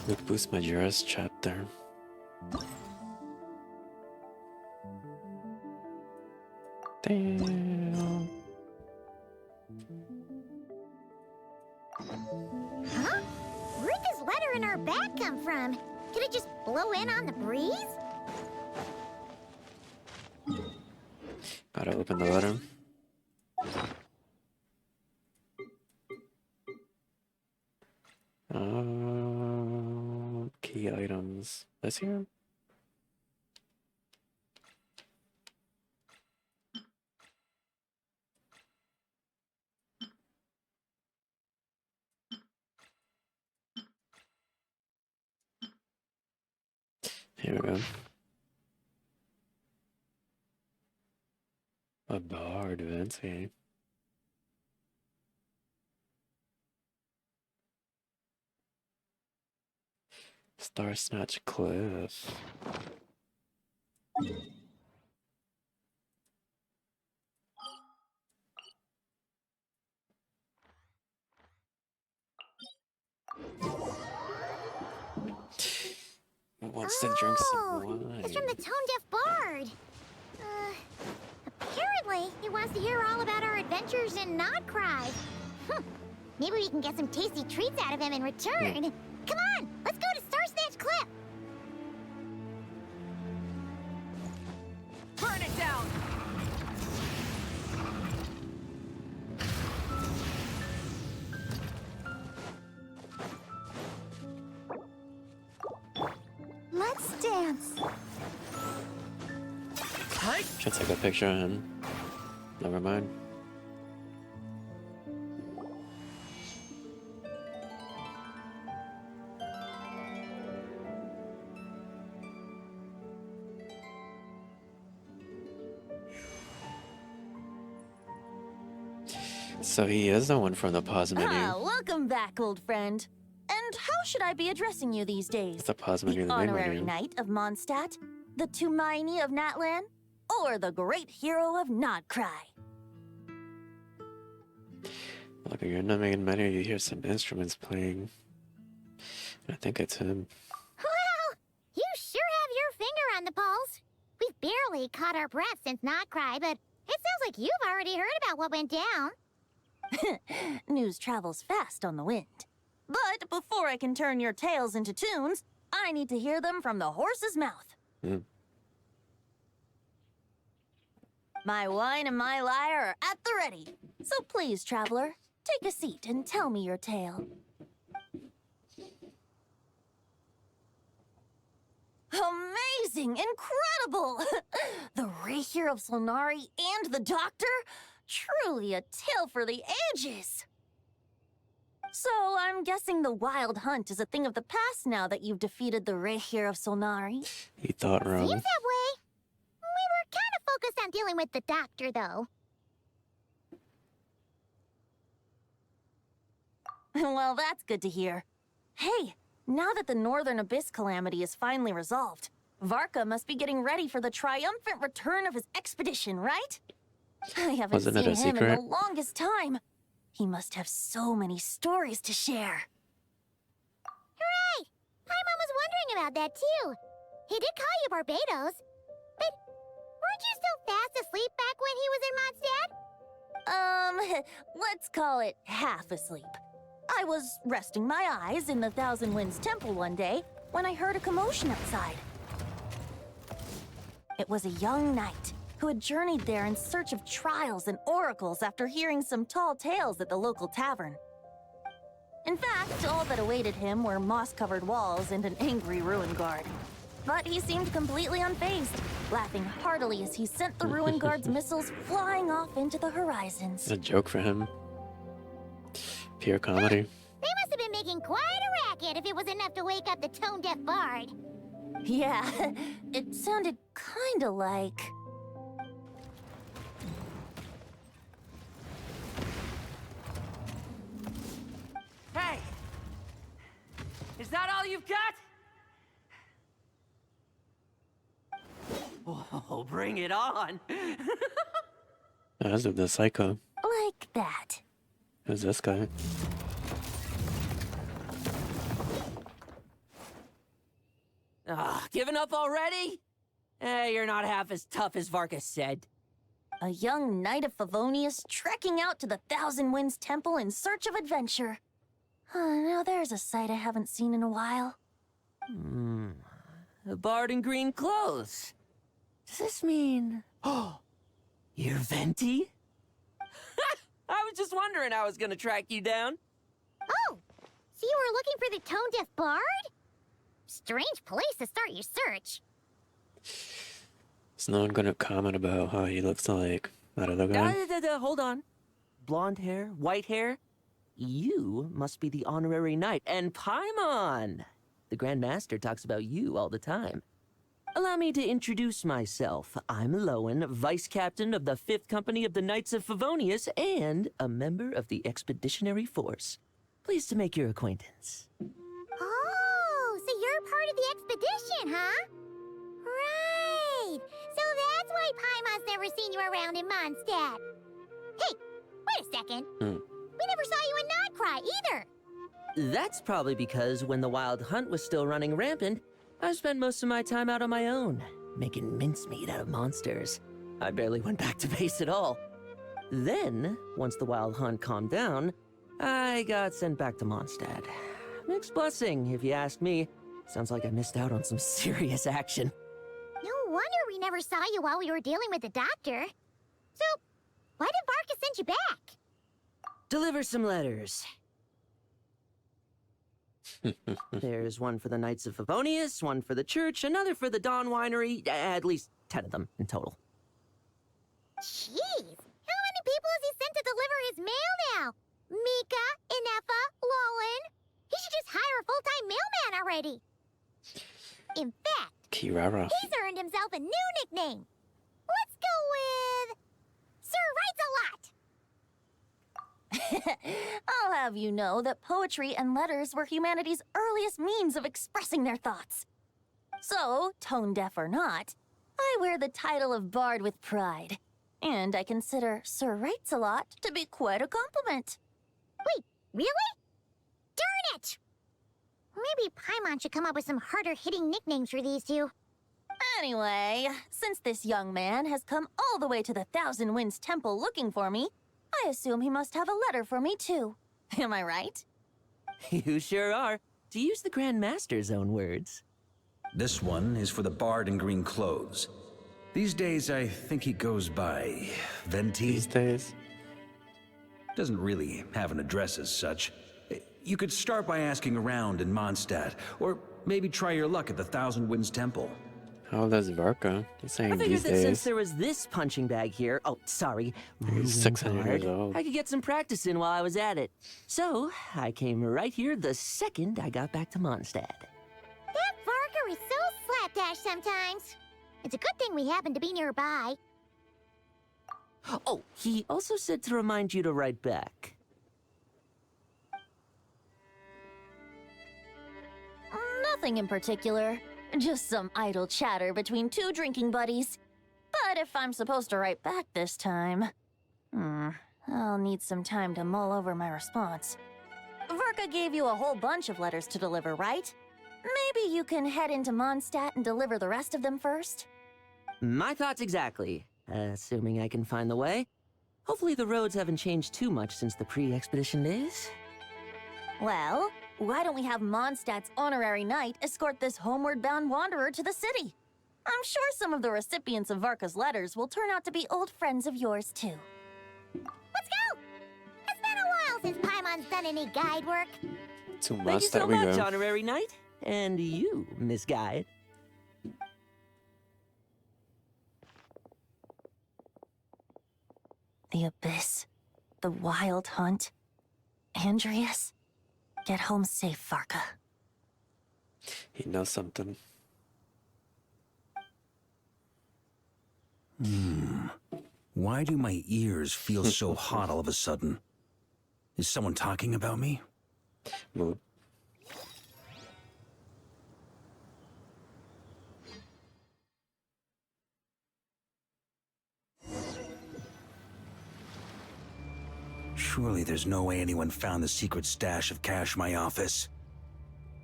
Lupus Majoris chapter. Damn. Huh? Where'd this letter in our bag come from? Could it just blow in on the breeze? Gotta open the letter. Key items. This here? Here we go. A bard, fancy. Star Snatch Cliff. Wants to drink some wine. It's from the tone-deaf bard. Apparently, he wants to hear all about our adventures in Nodcry. Maybe we can get some tasty treats out of him in return. Come on, let's go to Star Snatch Cliff. Burn it down! Let's dance. Should take a picture of him. Never mind. So he is the one from the pause menu. Welcome back, old friend. And how should I be addressing you these days? It's the pause menu, The the main honorary menu. knight of Mondstadt? The Tumaini of Natlan? Or the great hero of Nodcry? Look, you're in the main menu, you hear some instruments playing. I think it's him. Well, you sure have your finger on the pulse. We've barely caught our breath since Nodcry, but it sounds like you've already heard about what went down. News travels fast on the wind. But before I can turn your tales into tunes, I need to hear them from the horse's mouth. My wine and my lyre are at the ready. So please, traveler, take a seat and tell me your tale. Amazing! Incredible! The Rapier of Solnari and the Doctor? Truly a tale for the ages! So, I'm guessing the wild hunt is a thing of the past now that you've defeated the Rapier of Solnari? He thought wrong. Seems that way. We were kind of focused on dealing with the Doctor, though. Well, that's good to hear. Hey, now that the Northern Abyss calamity is finally resolved, Varka must be getting ready for the triumphant return of his expedition, right? I haven't Wasn't it seen a him in secret? the longest time. He must have so many stories to share. Hooray! My mom was wondering about that, too. He did call you Barbados. But weren't you still fast asleep back when he was in Mondstadt? Let's call it half asleep. I was resting my eyes in the Thousand Winds Temple one day when I heard a commotion outside. It was a young knight who had journeyed there in search of trials and oracles after hearing some tall tales at the local tavern. In fact, all that awaited him were moss-covered walls and an angry ruin guard. But he seemed completely unfazed, laughing heartily as he sent the ruin guard's missiles flying off into the horizons. It's a joke for him. Pure comedy. They must have been making quite a racket if it was enough to wake up the tone-deaf bard. Yeah, it sounded kinda like... Hey! Is that all you've got? Oh, bring it on! As of the psycho. like that. Who's this guy? Giving up already? You're not half as tough as Varka said. A young knight of Favonius trekking out to the Thousand Winds Temple in search of adventure. Now there's a sight I haven't seen in a while. A bard in green clothes. Does this mean... Oh, you're Venti? I was just wondering how I was gonna track you down. Oh, so you were looking for the tone-deaf bard? Strange place to start your search. Is no one gonna comment about how he looks like that other guy? Hold on. Blonde hair, white hair. You must be the honorary knight. And Paimon! The Grand Master talks about you all the time. Allow me to introduce myself. I'm Lowen, Vice Captain of the 5th Company of the Knights of Favonius and a member of the Expeditionary Force. Pleased to make your acquaintance. Oh, so you're part of the expedition, huh? Right. So that's why Paimon's never seen you around in Mondstadt. Hey, wait a second. We never saw you in Notcry either. That's probably because when the Wild Hunt was still running rampant, I spent most of my time out on my own, making mincemeat out of monsters. I barely went back to base at all. Then, once the Wild Hunt calmed down, I got sent back to Mondstadt. Mixed blessing, if you ask me. Sounds like I missed out on some serious action. No wonder we never saw you while we were dealing with the doctor. So, why did Varka send you back? Deliver some letters. There's one for the Knights of Favonius, one for the church, another for the Dawn Winery, at least 10 of them in total. Jeez, how many people has he sent to deliver his mail now? Mika, Inefa, Lowen. He should just hire a full-time mailman already. In fact, Kirara. he's earned himself a new nickname. Let's go with... Sir Writes-A-Lot. I'll have you know that poetry and letters were humanity's earliest means of expressing their thoughts. So, tone deaf or not, I wear the title of Bard with pride. And I consider Sir Writes-A-Lot to be quite a compliment. Wait, really? Darn it! Maybe Paimon should come up with some harder-hitting nicknames for these two. Anyway, since this young man has come all the way to the Thousand Winds Temple looking for me, I assume he must have a letter for me too. Am I right? You sure are. To use the Grand Master's own words. This one is for the bard in green clothes. These days, I think he goes by Venti. These days. Doesn't really have an address as such. You could start by asking around in Mondstadt, or maybe try your luck at the Thousand Winds Temple. How old is Varka? He's saying I figured these that since days. there was this punching bag here, He's 600 years guard, old. I could get some practice in while I was at it. So, I came right here the second I got back to Mondstadt. That Varka is so slapdash sometimes. It's a good thing we happen to be nearby. Oh, he also said to remind you to write back. Nothing in particular. Just some idle chatter between two drinking buddies. But if I'm supposed to write back this time... I'll need some time to mull over my response. Varka gave you a whole bunch of letters to deliver, right? Maybe you can head into Mondstadt and deliver the rest of them first? My thoughts exactly. Assuming I can find the way. Hopefully the roads haven't changed too much since the pre-expedition days. Well, why don't we have Mondstadt's honorary knight escort this homeward-bound wanderer to the city? I'm sure some of the recipients of Varka's letters will turn out to be old friends of yours, too. Let's go! It's been a while since Paimon's done any guide work. To Thank you Mondstadt so we much, go. honorary knight. And you, Miss Guide. The Abyss. The Wild Hunt. Andreas. Get home safe, Varka. He knows something. Why do my ears feel so hot all of a sudden? Is someone talking about me? Mood. Surely there's no way anyone found the secret stash of cash in my office.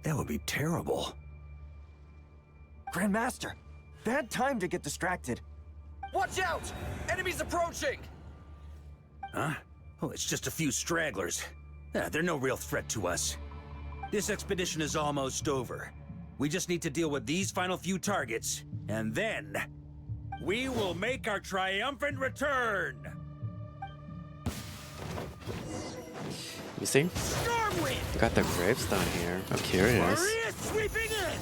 That would be terrible. Grandmaster, bad time to get distracted. Watch out! Enemies approaching! Huh? Oh, it's just a few stragglers. They're no real threat to us. This expedition is almost over. We just need to deal with these final few targets, and then we will make our triumphant return! You see? Stormwind! I got the gravestone here. I'm curious. Maria sweeping in!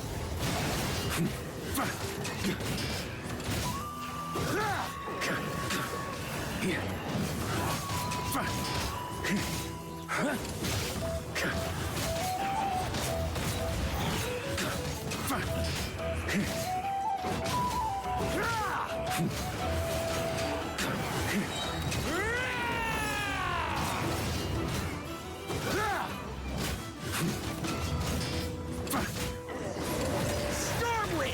Stormwind!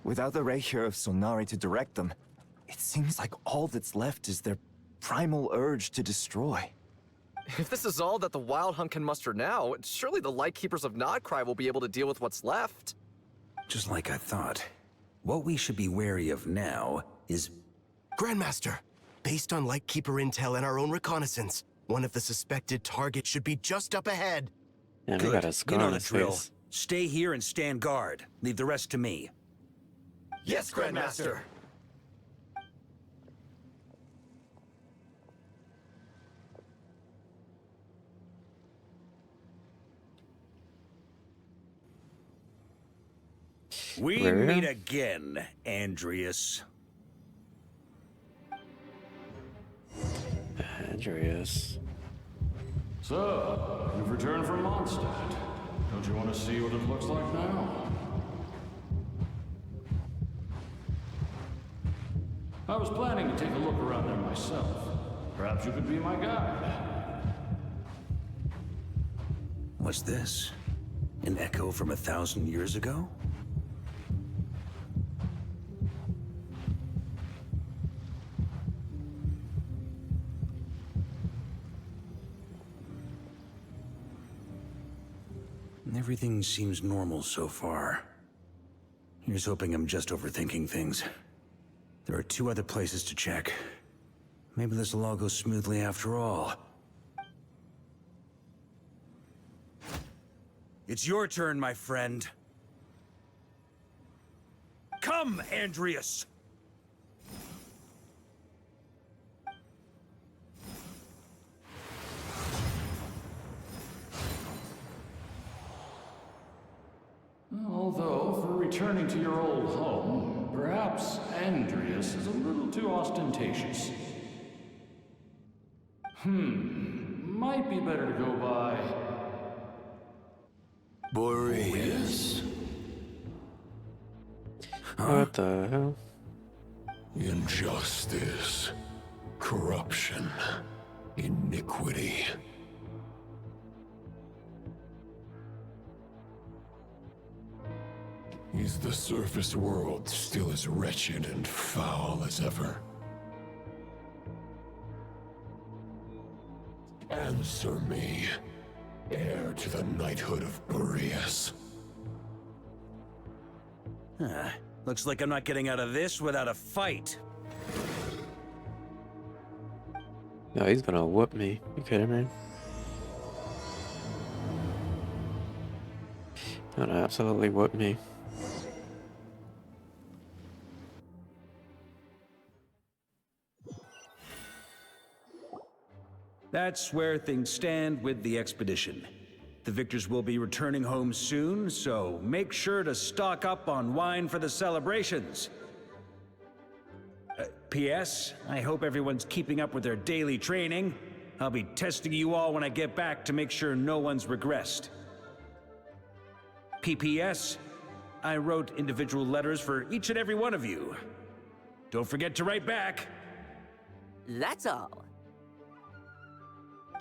Without the ray here of Sonari to direct them, it seems like all that's left is their primal urge to destroy. If this is all that the Wild Hunt can muster now, surely the Lightkeepers of Nodcry will be able to deal with what's left. Just like I thought. What we should be wary of now is... Grandmaster, based on Lightkeeper intel and our own reconnaissance, one of the suspected targets should be just up ahead. And we got a You scar know on the his drill. face. Stay here and stand guard. Leave the rest to me. Yes, Grandmaster. We Where? meet again, Andreas. Andreas. So, you've returned from Mondstadt. Don't you want to see what it looks like now? I was planning to take a look around there myself. Perhaps you could be my guide. What's this? An echo from 1,000 years ago? Everything seems normal so far. Here's hoping I'm just overthinking things. There are 2 other places to check. Maybe this will all go smoothly after all. It's your turn, my friend. Come, Andreas! Although, for returning to your old home, perhaps Andreas is a little too ostentatious. Might be better to go by... Boreas. What the hell? Injustice. Corruption. Iniquity. Is the surface world still as wretched and foul as ever? Answer me, heir to the knighthood of Boreas. Looks like I'm not getting out of this without a fight. No, he's gonna whoop me. You kidding me? Gonna absolutely whoop me. That's where things stand with the expedition. The victors will be returning home soon, so make sure to stock up on wine for the celebrations. P.S. I hope everyone's keeping up with their daily training. I'll be testing you all when I get back to make sure no one's regressed. P.P.S. I wrote individual letters for each and every one of you. Don't forget to write back. That's all.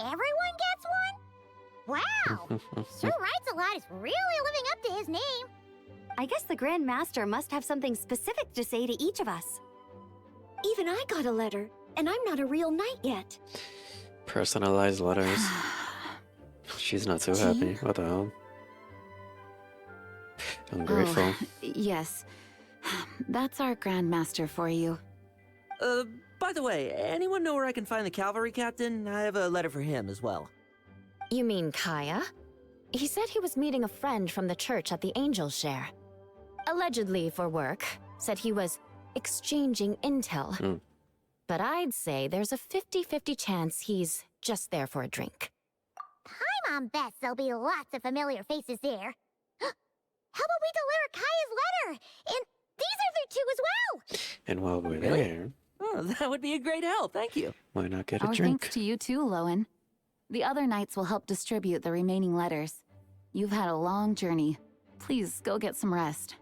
Everyone gets one? Wow! Sir Wrights-a-Lot is really living up to his name. I guess the Grand Master must have something specific to say to each of us. Even I got a letter, and I'm not a real knight yet. Personalized letters. She's not too happy. What the hell? Ungrateful. Yes. That's our Grandmaster for you. By the way, anyone know where I can find the cavalry captain? I have a letter for him as well. You mean Kaya? He said he was meeting a friend from the church at the Angel Share. Allegedly for work. Said he was exchanging intel. But I'd say there's a 50-50 chance he's just there for a drink. Paimon bets there'll be lots of familiar faces there. How about we deliver Kaya's letter? And these other two as well! And while we're Really? there, Oh, that would be a great help, thank you. why not get a Our drink? thanks to you too, Lowen. The other knights will help distribute the remaining letters. You've had a long journey. Please go get some rest.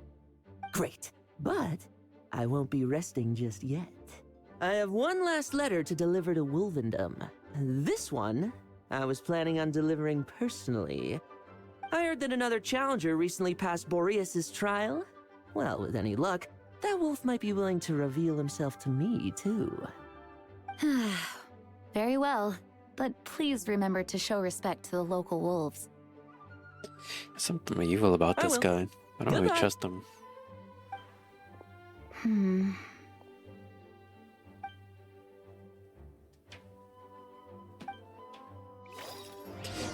Great, but I won't be resting just yet. I have one last letter to deliver to Wolvendom. This one, I was planning on delivering personally. I heard that another challenger recently passed Boreas' trial. Well, with any luck, that wolf might be willing to reveal himself to me, too. Very well, but please remember to show respect to the local wolves. There's something evil about I this will. guy. I don't really Goodbye. trust him.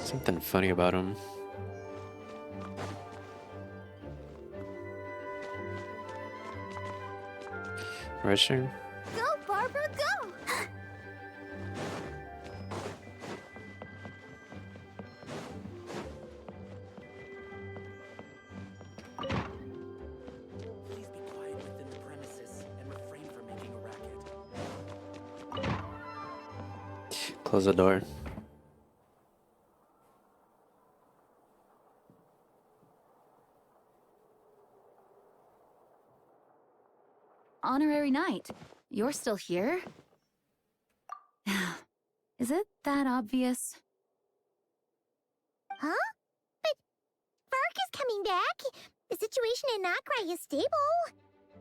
Something funny about him. Rushing? Go, Barbara, go! Please be quiet within the premises and refrain from making a racket. Close the door. Honorary Knight, you're still here? Is it that obvious? Huh? But Vark is coming back. The situation in Nakrai is stable.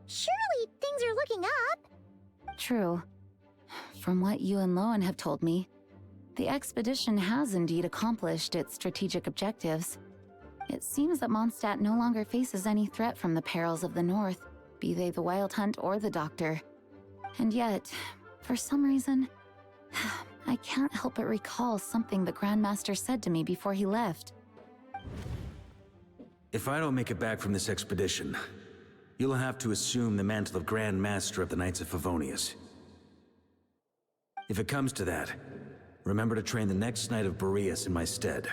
Surely things are looking up. True. From what you and Lowen have told me, the expedition has indeed accomplished its strategic objectives. It seems that Mondstadt no longer faces any threat from the perils of the North, be they the Wild Hunt or the Doctor. And yet, for some reason, I can't help but recall something the Grandmaster said to me before he left. If I don't make it back from this expedition, you'll have to assume the mantle of Grand Master of the Knights of Favonius. If it comes to that, remember to train the next Knight of Boreas in my stead.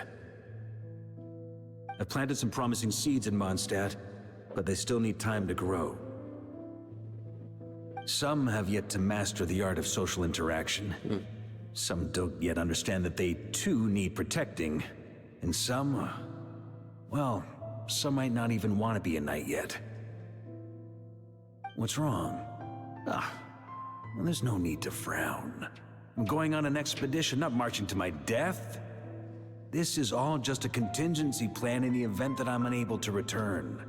I've planted some promising seeds in Mondstadt, but they still need time to grow. Some have yet to master the art of social interaction. Some don't yet understand that they too need protecting. And some, well, some might not even want to be a knight yet. What's wrong? Well, there's no need to frown. I'm going on an expedition, not marching to my death. This is all just a contingency plan in the event that I'm unable to return.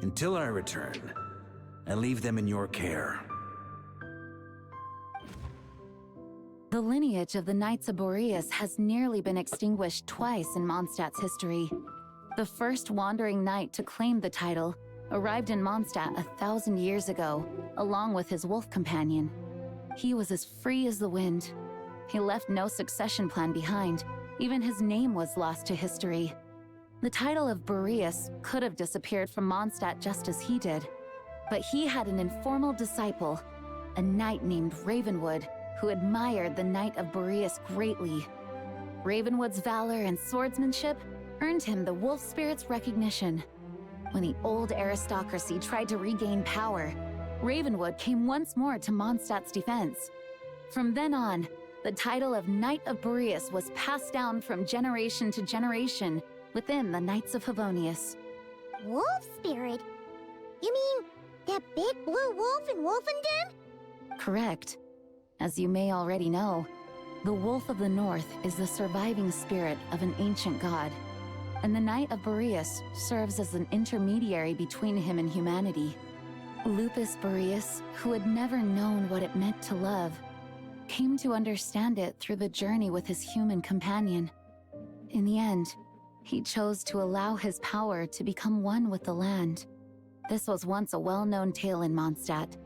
Until I return, I leave them in your care. The lineage of the Knights of Boreas has nearly been extinguished twice in Mondstadt's history. The first wandering knight to claim the title arrived in Mondstadt 1,000 years ago, along with his wolf companion. He was as free as the wind. He left no succession plan behind. Even his name was lost to history. The title of Boreas could have disappeared from Mondstadt just as he did. But he had an informal disciple, a knight named Ravenwood, who admired the Knight of Boreas greatly. Ravenwood's valor and swordsmanship earned him the wolf spirit's recognition. When the old aristocracy tried to regain power, Ravenwood came once more to Mondstadt's defense. From then on, the title of Knight of Boreas was passed down from generation to generation within the Knights of Favonius. Wolf spirit? You mean that big blue wolf in Wolfenden? Correct. As you may already know, the Wolf of the North is the surviving spirit of an ancient god, and the Knight of Boreas serves as an intermediary between him and humanity. Lupus Boreas, who had never known what it meant to love, came to understand it through the journey with his human companion. In the end, He chose to allow his power to become one with the land. This was once a well-known tale in Mondstadt,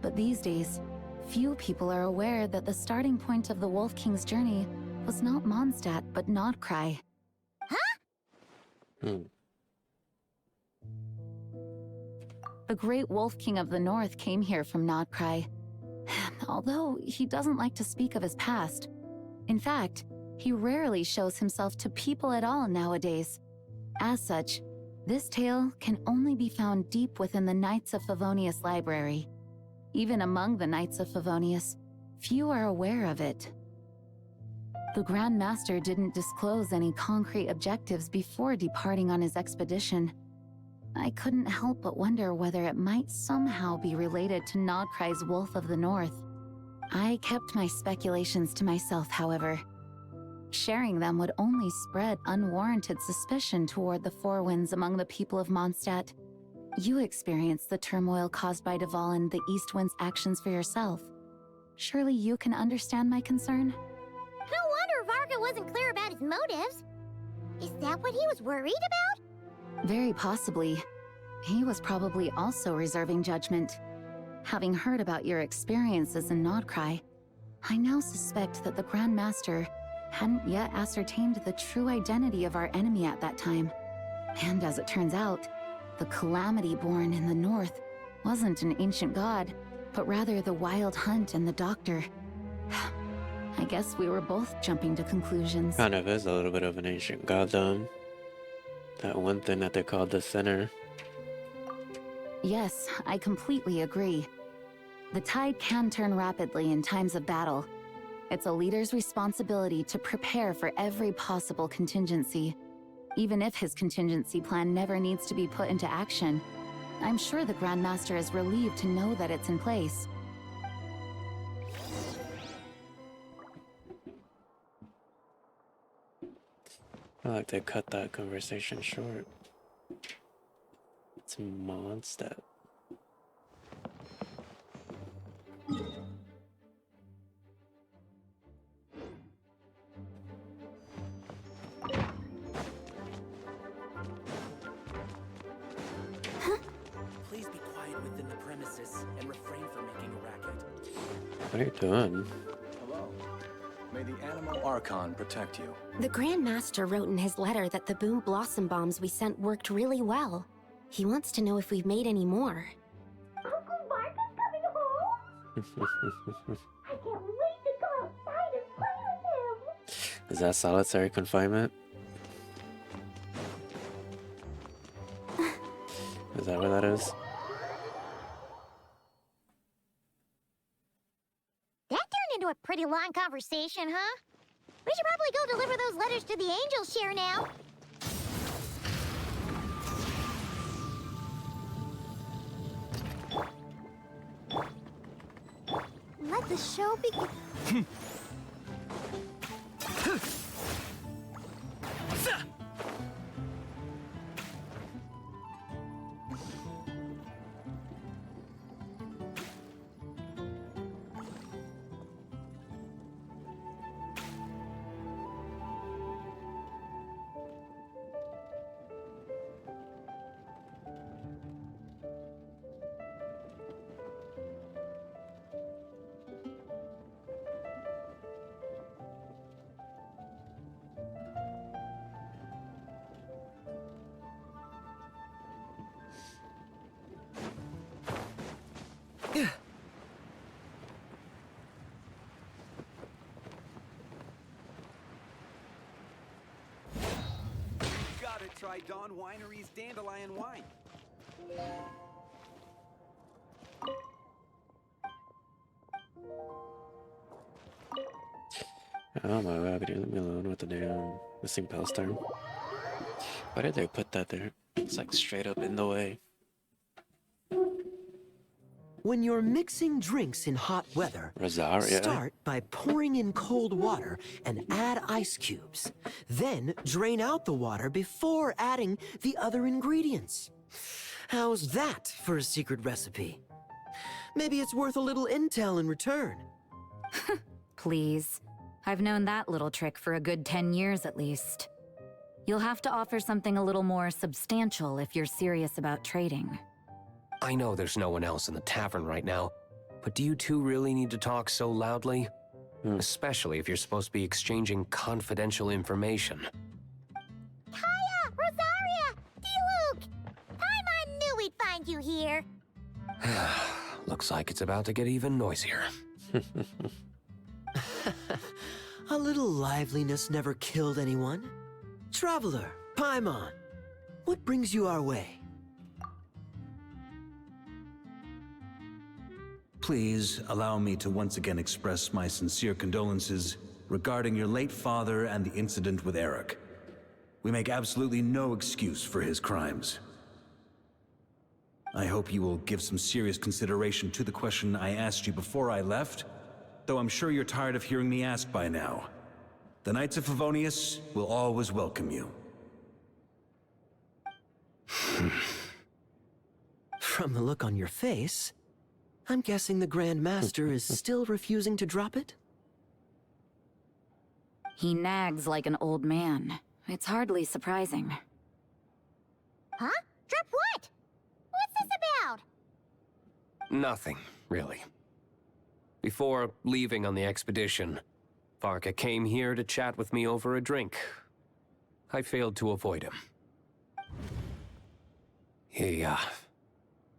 but these days, few people are aware that the starting point of the Wolf King's journey was not Mondstadt, but Nodcry. Hmm. The great Wolf King of the North came here from Nodcry, although he doesn't like to speak of his past. In fact, he rarely shows himself to people at all nowadays. As such, this tale can only be found deep within the Knights of Favonius library. Even among the Knights of Favonius, few are aware of it. The Grand Master didn't disclose any concrete objectives before departing on his expedition. I couldn't help but wonder whether it might somehow be related to Nodcry's Wolf of the North. I kept my speculations to myself, however. Sharing them would only spread unwarranted suspicion toward the Four Winds among the people of Mondstadt. You experienced the turmoil caused by Duval and the East Wind's actions for yourself. Surely you can understand my concern? No wonder Varga wasn't clear about his motives. Is that what he was worried about? Very possibly. He was probably also reserving judgment. Having heard about your experiences in Nodcry, I now suspect that the Grand Master hadn't yet ascertained the true identity of our enemy at that time. And as it turns out, the Calamity born in the north wasn't an ancient god, but rather the Wild Hunt and the Doctor. I guess we were both jumping to conclusions. Kind of is a little bit of an ancient god, though. That one thing that they called the Sinner. Yes, I completely agree. The tide can turn rapidly in times of battle. It's a leader's responsibility to prepare for every possible contingency. Even if his contingency plan never needs to be put into action, I'm sure the Grand Master is relieved to know that it's in place. I like to cut that conversation short. It's Mondstadt. Please be quiet within the premises and refrain from making a racket. What are you doing? Hello. May the Animal Archon protect you. The Grand Master wrote in his letter that the Boom Blossom bombs we sent worked really well. He wants to know if we've made any more. Uncle Varga's coming home? I can't wait to go outside and play with him! Is that solitary confinement? Is that what that is? That turned into a pretty long conversation, huh? We should probably go deliver those letters to the Angels Share now. Let the show begin. Gotta try Dawn Winery's Dandelion Wine. Oh my god, leave me alone with the damn missing poster. Why did they put that there? It's like straight up in the way. When you're mixing drinks in hot weather, Rosaria. start by pouring in cold water and add ice cubes. Then drain out the water before adding the other ingredients. How's that for a secret recipe? Maybe it's worth a little intel in return. Please. I've known that little trick for a good 10 years at least. You'll have to offer something a little more substantial if you're serious about trading. I know there's no one else in the tavern right now, but do you two really need to talk so loudly? Especially if you're supposed to be exchanging confidential information. Kaya! Rosaria! D-Luke! Paimon knew we'd find you here. Looks like it's about to get even noisier. A little liveliness never killed anyone. Traveler, Paimon, what brings you our way? Please allow me to once again express my sincere condolences regarding your late father and the incident with Eric. We make absolutely no excuse for his crimes. I hope you will give some serious consideration to the question I asked you before I left, though I'm sure you're tired of hearing me ask by now. The Knights of Favonius will always welcome you. From the look on your face, I'm guessing the Grand Master is still refusing to drop it? He nags like an old man. It's hardly surprising. Huh? Drop what? What's this about? Nothing, really. Before leaving on the expedition, Varka came here to chat with me over a drink. I failed to avoid him. He,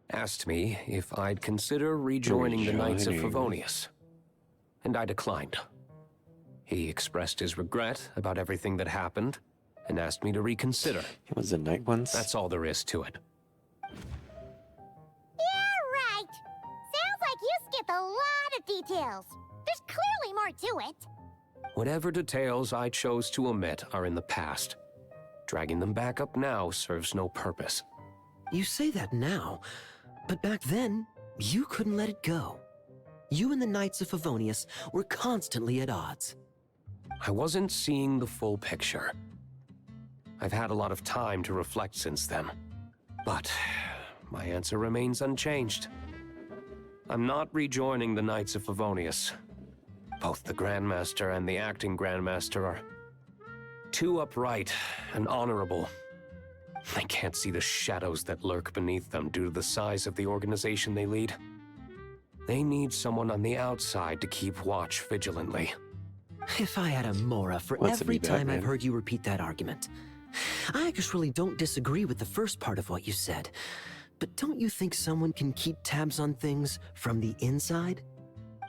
asked me if I'd consider rejoining the Knights of Favonius, and I declined. He expressed his regret about everything that happened, and asked me to reconsider. He was a knight once? That's all there is to it. Yeah, right. Sounds like you skipped a lot of details. There's clearly more to it. Whatever details I chose to omit are in the past. Dragging them back up now serves no purpose. You say that now, but back then, you couldn't let it go. You and the Knights of Favonius were constantly at odds. I wasn't seeing the full picture. I've had a lot of time to reflect since then. But my answer remains unchanged. I'm not rejoining the Knights of Favonius. Both the Grandmaster and the acting Grandmaster are too upright and honorable. I can't see the shadows that lurk beneath them due to the size of the organization they lead. They need someone on the outside to keep watch vigilantly. If I had a Mora for every time I've heard you repeat that argument. I actually don't disagree with the first part of what you said, but don't you think someone can keep tabs on things from the inside?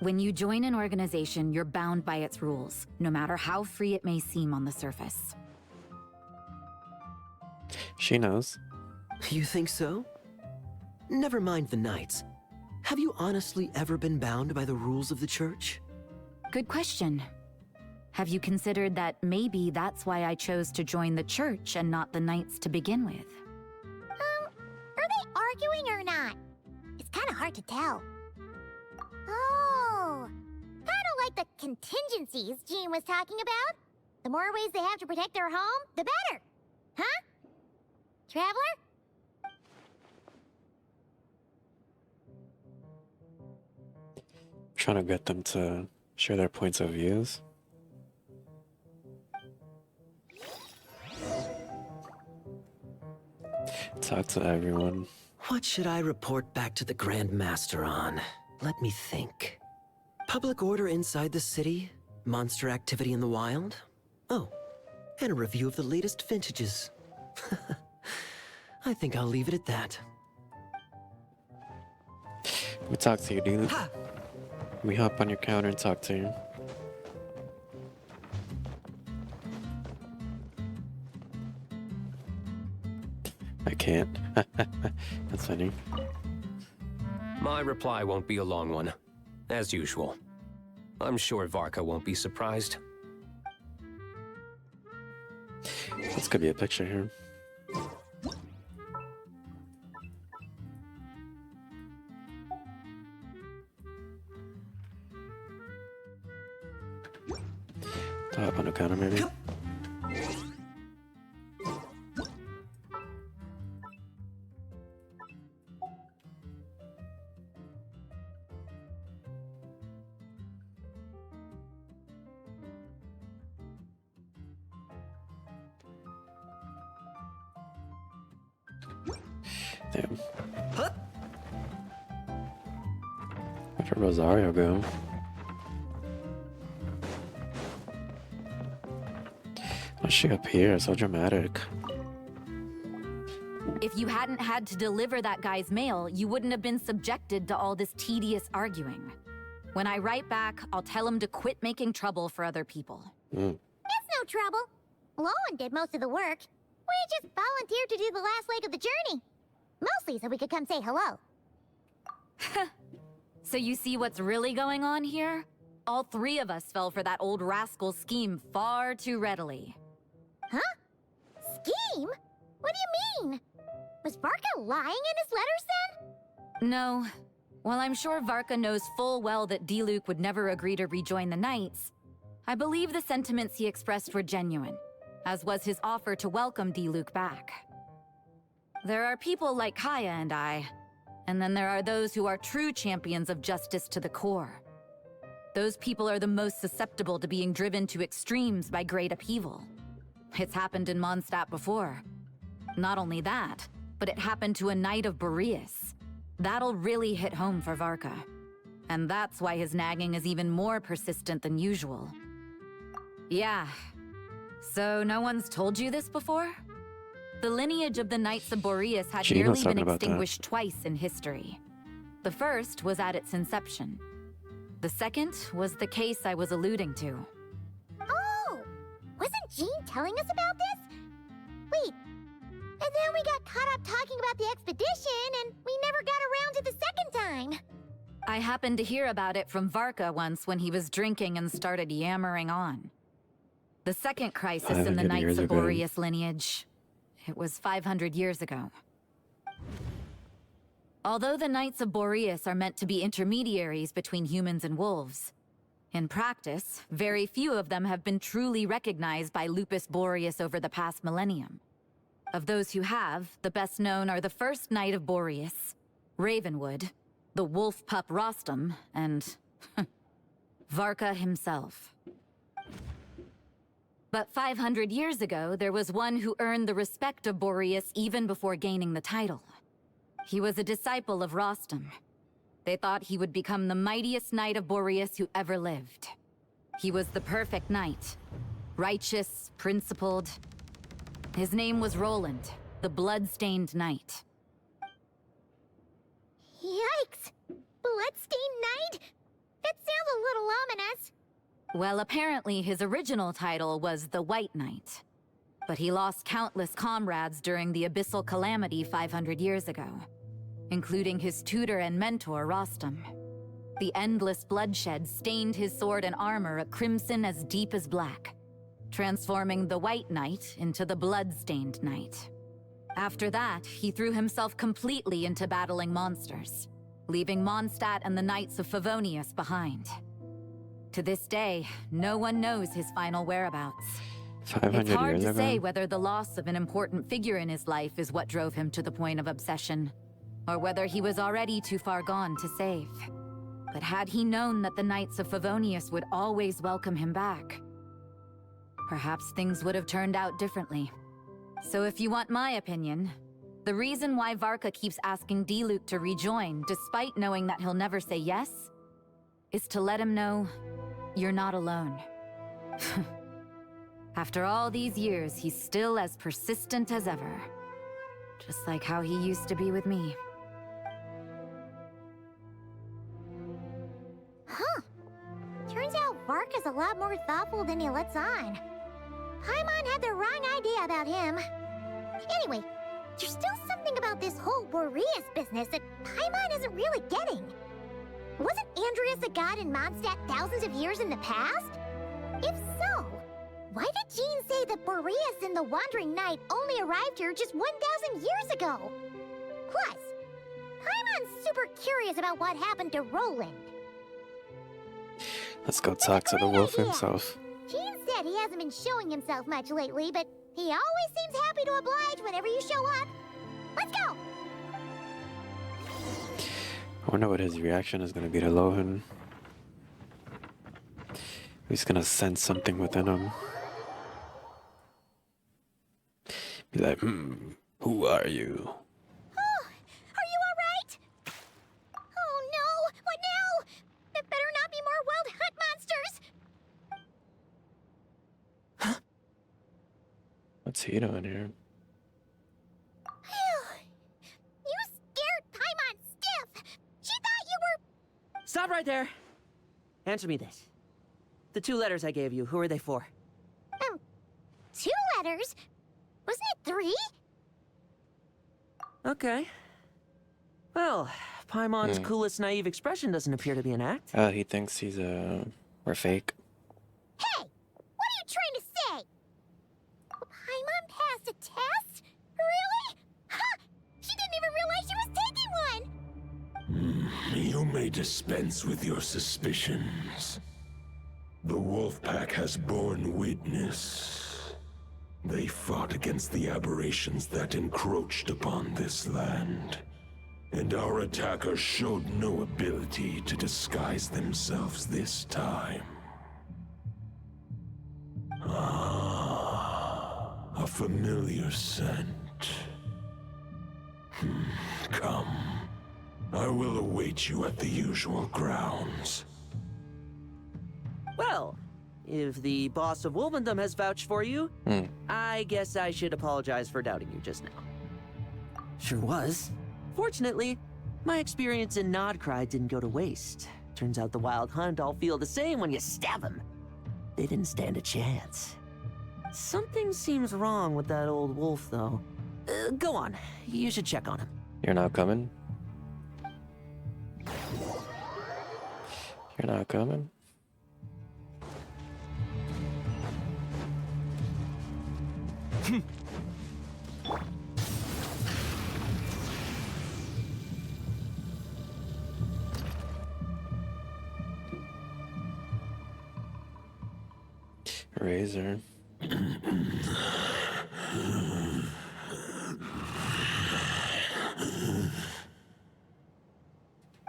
When you join an organization, you're bound by its rules, no matter how free it may seem on the surface. She knows. You think so? Never mind the Knights. Have you honestly ever been bound by the rules of the Church? Good question. Have you considered that maybe that's why I chose to join the Church and not the Knights to begin with? Are they arguing or not? It's kind of hard to tell. Oh, kind of like the contingencies Jean was talking about. The more ways they have to protect their home, the better. Huh? Traveler? Trying to get them to share their points of views. Talk to everyone. What should I report back to the Grand Master on? Let me think. Public order inside the city, monster activity in the wild. Oh, and a review of the latest vintages. I think I'll leave it at that. Let me talk to you, dude. Let me hop on your counter and talk to you. I can't. That's funny. My reply won't be a long one, as usual. I'm sure Varka won't be surprised. This could be a picture here. Hop on the counter, maybe. Damn. Where'd Rosario go? Why's she up here? So dramatic. If you hadn't had to deliver that guy's mail, you wouldn't have been subjected to all this tedious arguing. When I write back, I'll tell him to quit making trouble for other people. It's no trouble. Lowen did most of the work. We just volunteered to do the last leg of the journey. Mostly so we could come say hello. So you see what's really going on here? All three of us fell for that old rascal's scheme far too readily. Huh? Scheme? What do you mean? Was Varka lying in his letters then? No. While I'm sure Varka knows full well that Diluc would never agree to rejoin the Knights, I believe the sentiments he expressed were genuine, as was his offer to welcome Diluc back. There are people like Kaya and I, and then there are those who are true champions of justice to the core. Those people are the most susceptible to being driven to extremes by great upheaval. It's happened in Mondstadt before. Not only that, but it happened to a Knight of Boreas. That'll really hit home for Varka. And that's why his nagging is even more persistent than usual. Yeah. So no one's told you this before? The lineage of the Knights of Boreas had nearly been extinguished twice in history. The first was at its inception. The second was the case I was alluding to. Oh! Wasn't Jean telling us about this? Wait, and then we got caught up talking about the expedition, and we never got around to the second time. I happened to hear about it from Varka once when he was drinking and started yammering on. The second crisis in the Knights of Boreas lineage. It was 500 years ago. Although the Knights of Boreas are meant to be intermediaries between humans and wolves, in practice, very few of them have been truly recognized by Lupus Boreas over the past millennium. Of those who have, the best known are the first Knight of Boreas, Ravenwood, the wolf pup Rostam, and Varka himself. But 500 years ago, there was one who earned the respect of Boreas even before gaining the title. He was a disciple of Rostam. They thought he would become the mightiest Knight of Boreas who ever lived. He was the perfect knight. Righteous, principled. His name was Roland, the blood-stained knight. Yikes! Bloodstained Knight? That sounds a little ominous. Well, apparently his original title was the White Knight. But he lost countless comrades during the Abyssal Calamity 500 years ago, including his tutor and mentor, Rostam. The endless bloodshed stained his sword and armor a crimson as deep as black, transforming the White Knight into the Blood-Stained Knight. After that, he threw himself completely into battling monsters, leaving Mondstadt and the Knights of Favonius behind. To this day, no one knows his final whereabouts. 500 It's hard years to ago? say whether the loss of an important figure in his life is what drove him to the point of obsession, or whether he was already too far gone to save. But had he known that the Knights of Favonius would always welcome him back, perhaps things would have turned out differently. So if you want my opinion, the reason why Varka keeps asking Diluc to rejoin, despite knowing that he'll never say yes, is to let him know you're not alone. After all these years, he's still as persistent as ever. Just like how he used to be with me. Huh. Turns out Varka's a lot more thoughtful than he lets on. Paimon had the wrong idea about him. Anyway, there's still something about this whole Boreas business that Paimon isn't really getting. Wasn't Andreas a god in Mondstadt thousands of years in the past? If so, why did Jean say that Boreas and the Wandering Knight only arrived here just 1,000 years ago? Plus, Paimon's super curious about what happened to Roland. Let's go talk to the wolf himself. Jean said he hasn't been showing himself much lately, but he always seems happy to oblige whenever you show up. Let's go! I wonder what his reaction is going to be to Lohan. He's going to sense something within him. Be like, who are you? What's he doing here? You scared Paimon stiff! She thought you were... Stop right there! Answer me this. The 2 letters I gave you, who are they for? 2 letters? Wasn't it 3? Okay. Well, Paimon's coolest naive expression doesn't appear to be an act. Oh, he thinks we're fake. Hey! What are you trying to say? Paimon passed a test? Really? Ha! She didn't even realize she was taking one! You may dispense with your suspicions. The wolf pack has borne witness. They fought against the aberrations that encroached upon this land. And our attackers showed no ability to disguise themselves this time. A familiar scent. Come. I will await you at the usual grounds. Well, if the boss of Wolvendom has vouched for you, I guess I should apologize for doubting you just now. Sure was. Fortunately, my experience in Nodcry didn't go to waste. Turns out the Wild Hunt all feel the same when you stab them. They didn't stand a chance. Something seems wrong with that old wolf, though. Go on. You should check on him. You're not coming? You're not coming? Razor.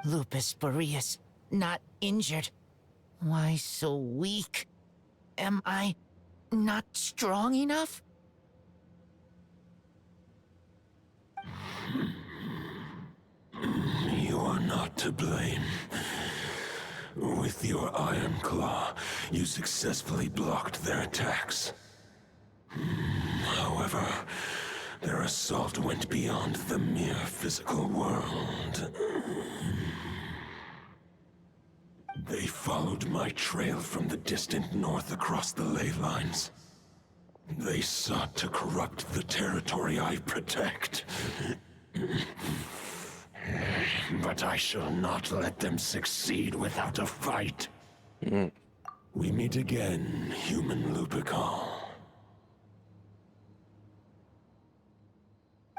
Lupus Boreas, not injured. Why so weak? Am I not strong enough? You are not to blame. With your Iron Claw, you successfully blocked their attacks. However, their assault went beyond the mere physical world. They followed my trail from the distant north across the ley lines. They sought to corrupt the territory I protect. But I shall not let them succeed without a fight. We meet again, human Lupical.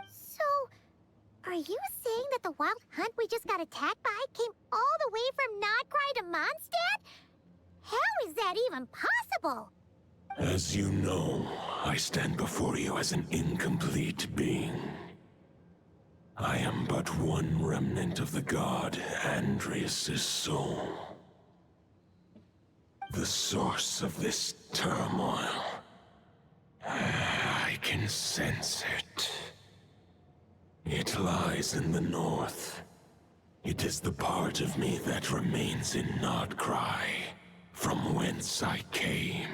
So, are you saying that the Wild Hunt we just got attacked by came all the way from Nodcry to Mondstadt? How is that even possible? As you know, I stand before you as an incomplete being. I am but one remnant of the god Andrias' soul. The source of this turmoil. I can sense it. It lies in the north. It is the part of me that remains in Nodcry, from whence I came.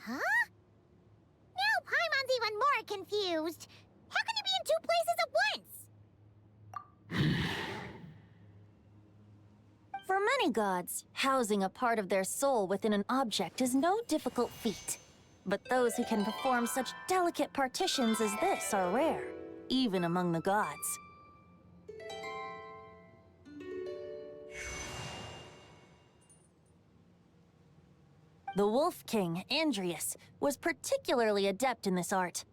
Huh? Now Paimon's even more confused. How can you be in 2 places at once? For many gods, housing a part of their soul within an object is no difficult feat. But those who can perform such delicate partitions as this are rare, even among the gods. The Wolf King, Andrias, was particularly adept in this art.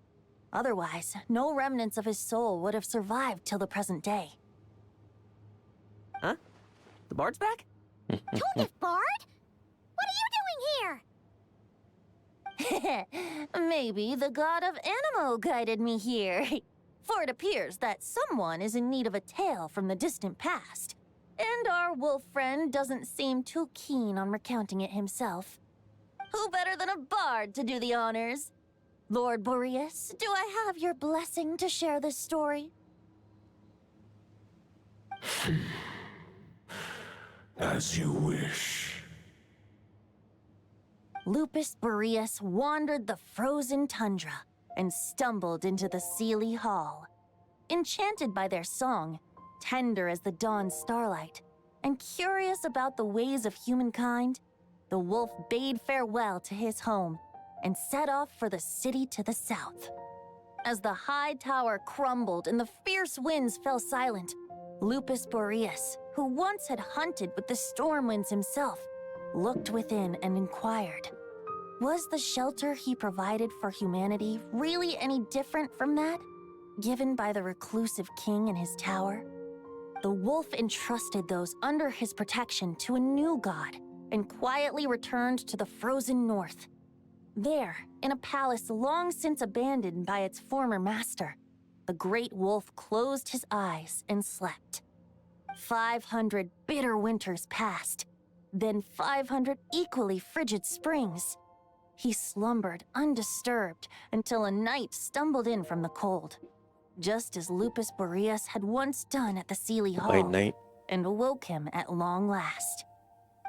Otherwise, no remnants of his soul would have survived till the present day. Huh? The bard's back? Toadif Bard? What are you doing here? Maybe the god of Animo guided me here. For it appears that someone is in need of a tale from the distant past. And our wolf friend doesn't seem too keen on recounting it himself. Who better than a bard to do the honors? Lord Boreas, do I have your blessing to share this story? As you wish. Lupus Boreas wandered the frozen tundra and stumbled into the Seelie Hall. Enchanted by their song, tender as the dawn's starlight, and curious about the ways of humankind, the wolf bade farewell to his home and set off for the city to the south. As the high tower crumbled and the fierce winds fell silent, Lupus Boreas, who once had hunted with the storm winds himself, looked within and inquired, was the shelter he provided for humanity really any different from that given by the reclusive king in his tower? The wolf entrusted those under his protection to a new god and quietly returned to the frozen north. There, in a palace long since abandoned by its former master, the great wolf closed his eyes and slept. 500 bitter winters passed, then 500 equally frigid springs. He slumbered undisturbed until a night stumbled in from the cold, just as Lupus Boreas had once done at the Seelie Hall, White Knight. and awoke him at long last.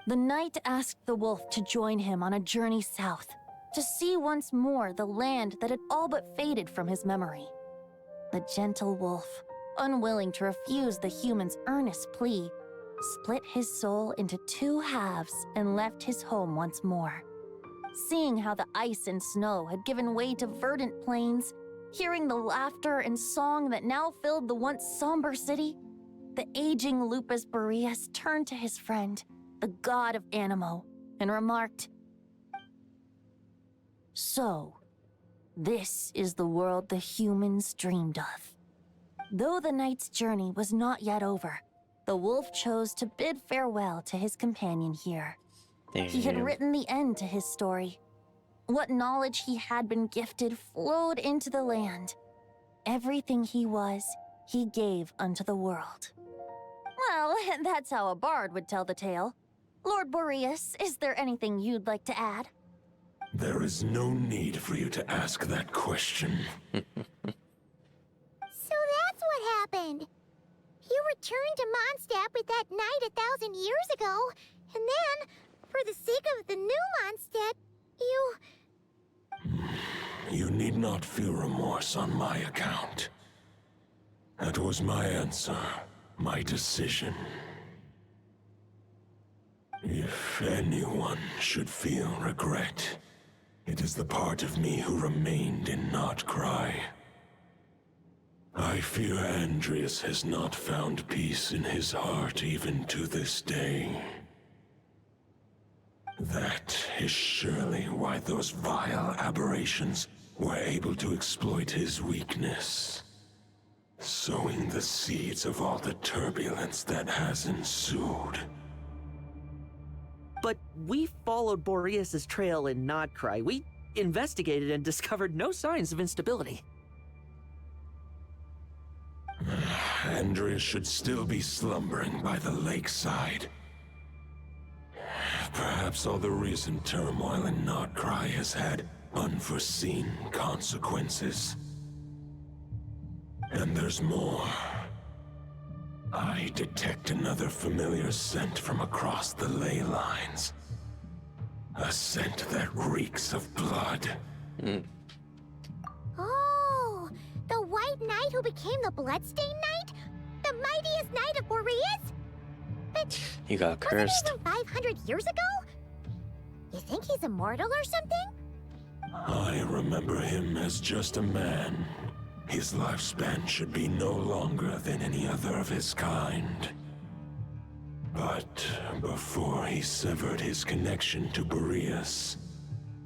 The knight asked the wolf to join him on a journey south, to see once more the land that had all but faded from his memory. The gentle wolf, unwilling to refuse the human's earnest plea, split his soul into two halves and left his home once more. Seeing how the ice and snow had given way to verdant plains, hearing the laughter and song that now filled the once somber city, the aging Lupus Boreas turned to his friend, the god of Animo, and remarked, "So, this is the world the humans dreamed of." Though the knight's journey was not yet over, the wolf chose to bid farewell to his companion here. He had Damn. written the end to his story. What knowledge he had been gifted flowed into the land. Everything he was, he gave unto the world. Well, that's how a bard would tell the tale. Lord Boreas, is there anything you'd like to add? There is no need for you to ask that question. So that's what happened. You returned to Mondstadt with that knight 1,000 years ago, and then, for the sake of the new Mondstadt, you... You need not feel remorse on my account. That was my answer, my decision. If anyone should feel regret, it is the part of me who remained in Notcry. I fear Andreas has not found peace in his heart even to this day. That is surely why those vile aberrations were able to exploit his weakness, sowing the seeds of all the turbulence that has ensued. But we followed Boreas' trail in Nodcry. We investigated and discovered no signs of instability. Andreas should still be slumbering by the lakeside. Perhaps all the recent turmoil in Notcry has had unforeseen consequences. And there's more. I detect another familiar scent from across the ley lines. A scent that reeks of blood. Oh, the White Knight who became the Bloodstained Knight? The mightiest knight of Boreas? But He got cursed. wasn't he from 500 years ago? You think he's immortal or something? I remember him as just a man. His lifespan should be no longer than any other of his kind. But before he severed his connection to Boreas,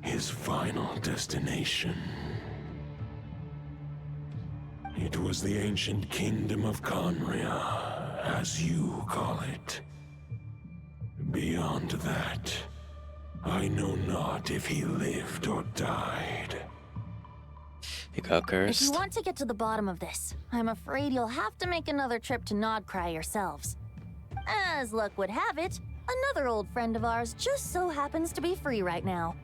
his final destination, it was the ancient kingdom of Conria, as you call it. Beyond that, I know not if he lived or died. He got If cursed. you want to get to the bottom of this, I'm afraid you'll have to make another trip to Nodcry yourselves. As luck would have it, another old friend of ours just so happens to be free right now.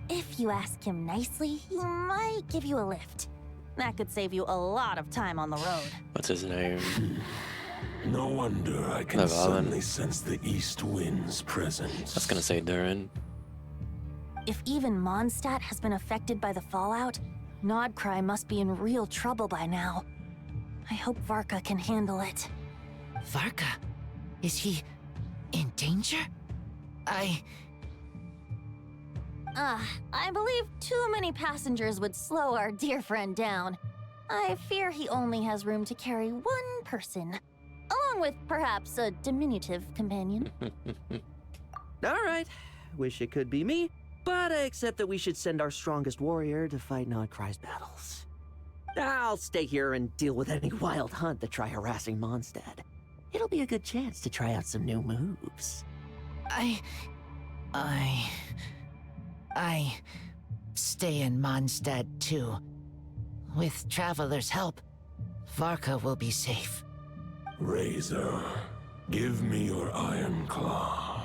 If you ask him nicely, he might give you a lift. That could save you a lot of time on the road. What's his name? No wonder I can Alan. suddenly sense the east wind's presence. I was gonna say Durin. If even Mondstadt has been affected by the fallout, Nodcry must be in real trouble by now. I hope Varka can handle it. Varka? Is he in danger? I believe too many passengers would slow our dear friend down. I fear he only has room to carry one person, along with perhaps a diminutive companion. Alright, wish it could be me, but I accept that we should send our strongest warrior to fight Nodcry's battles. I'll stay here and deal with any wild hunt that try harassing Mondstadt. It'll be a good chance to try out some new moves. I stay in Mondstadt too. With Traveler's help, Varka will be safe. Razor, give me your iron claw.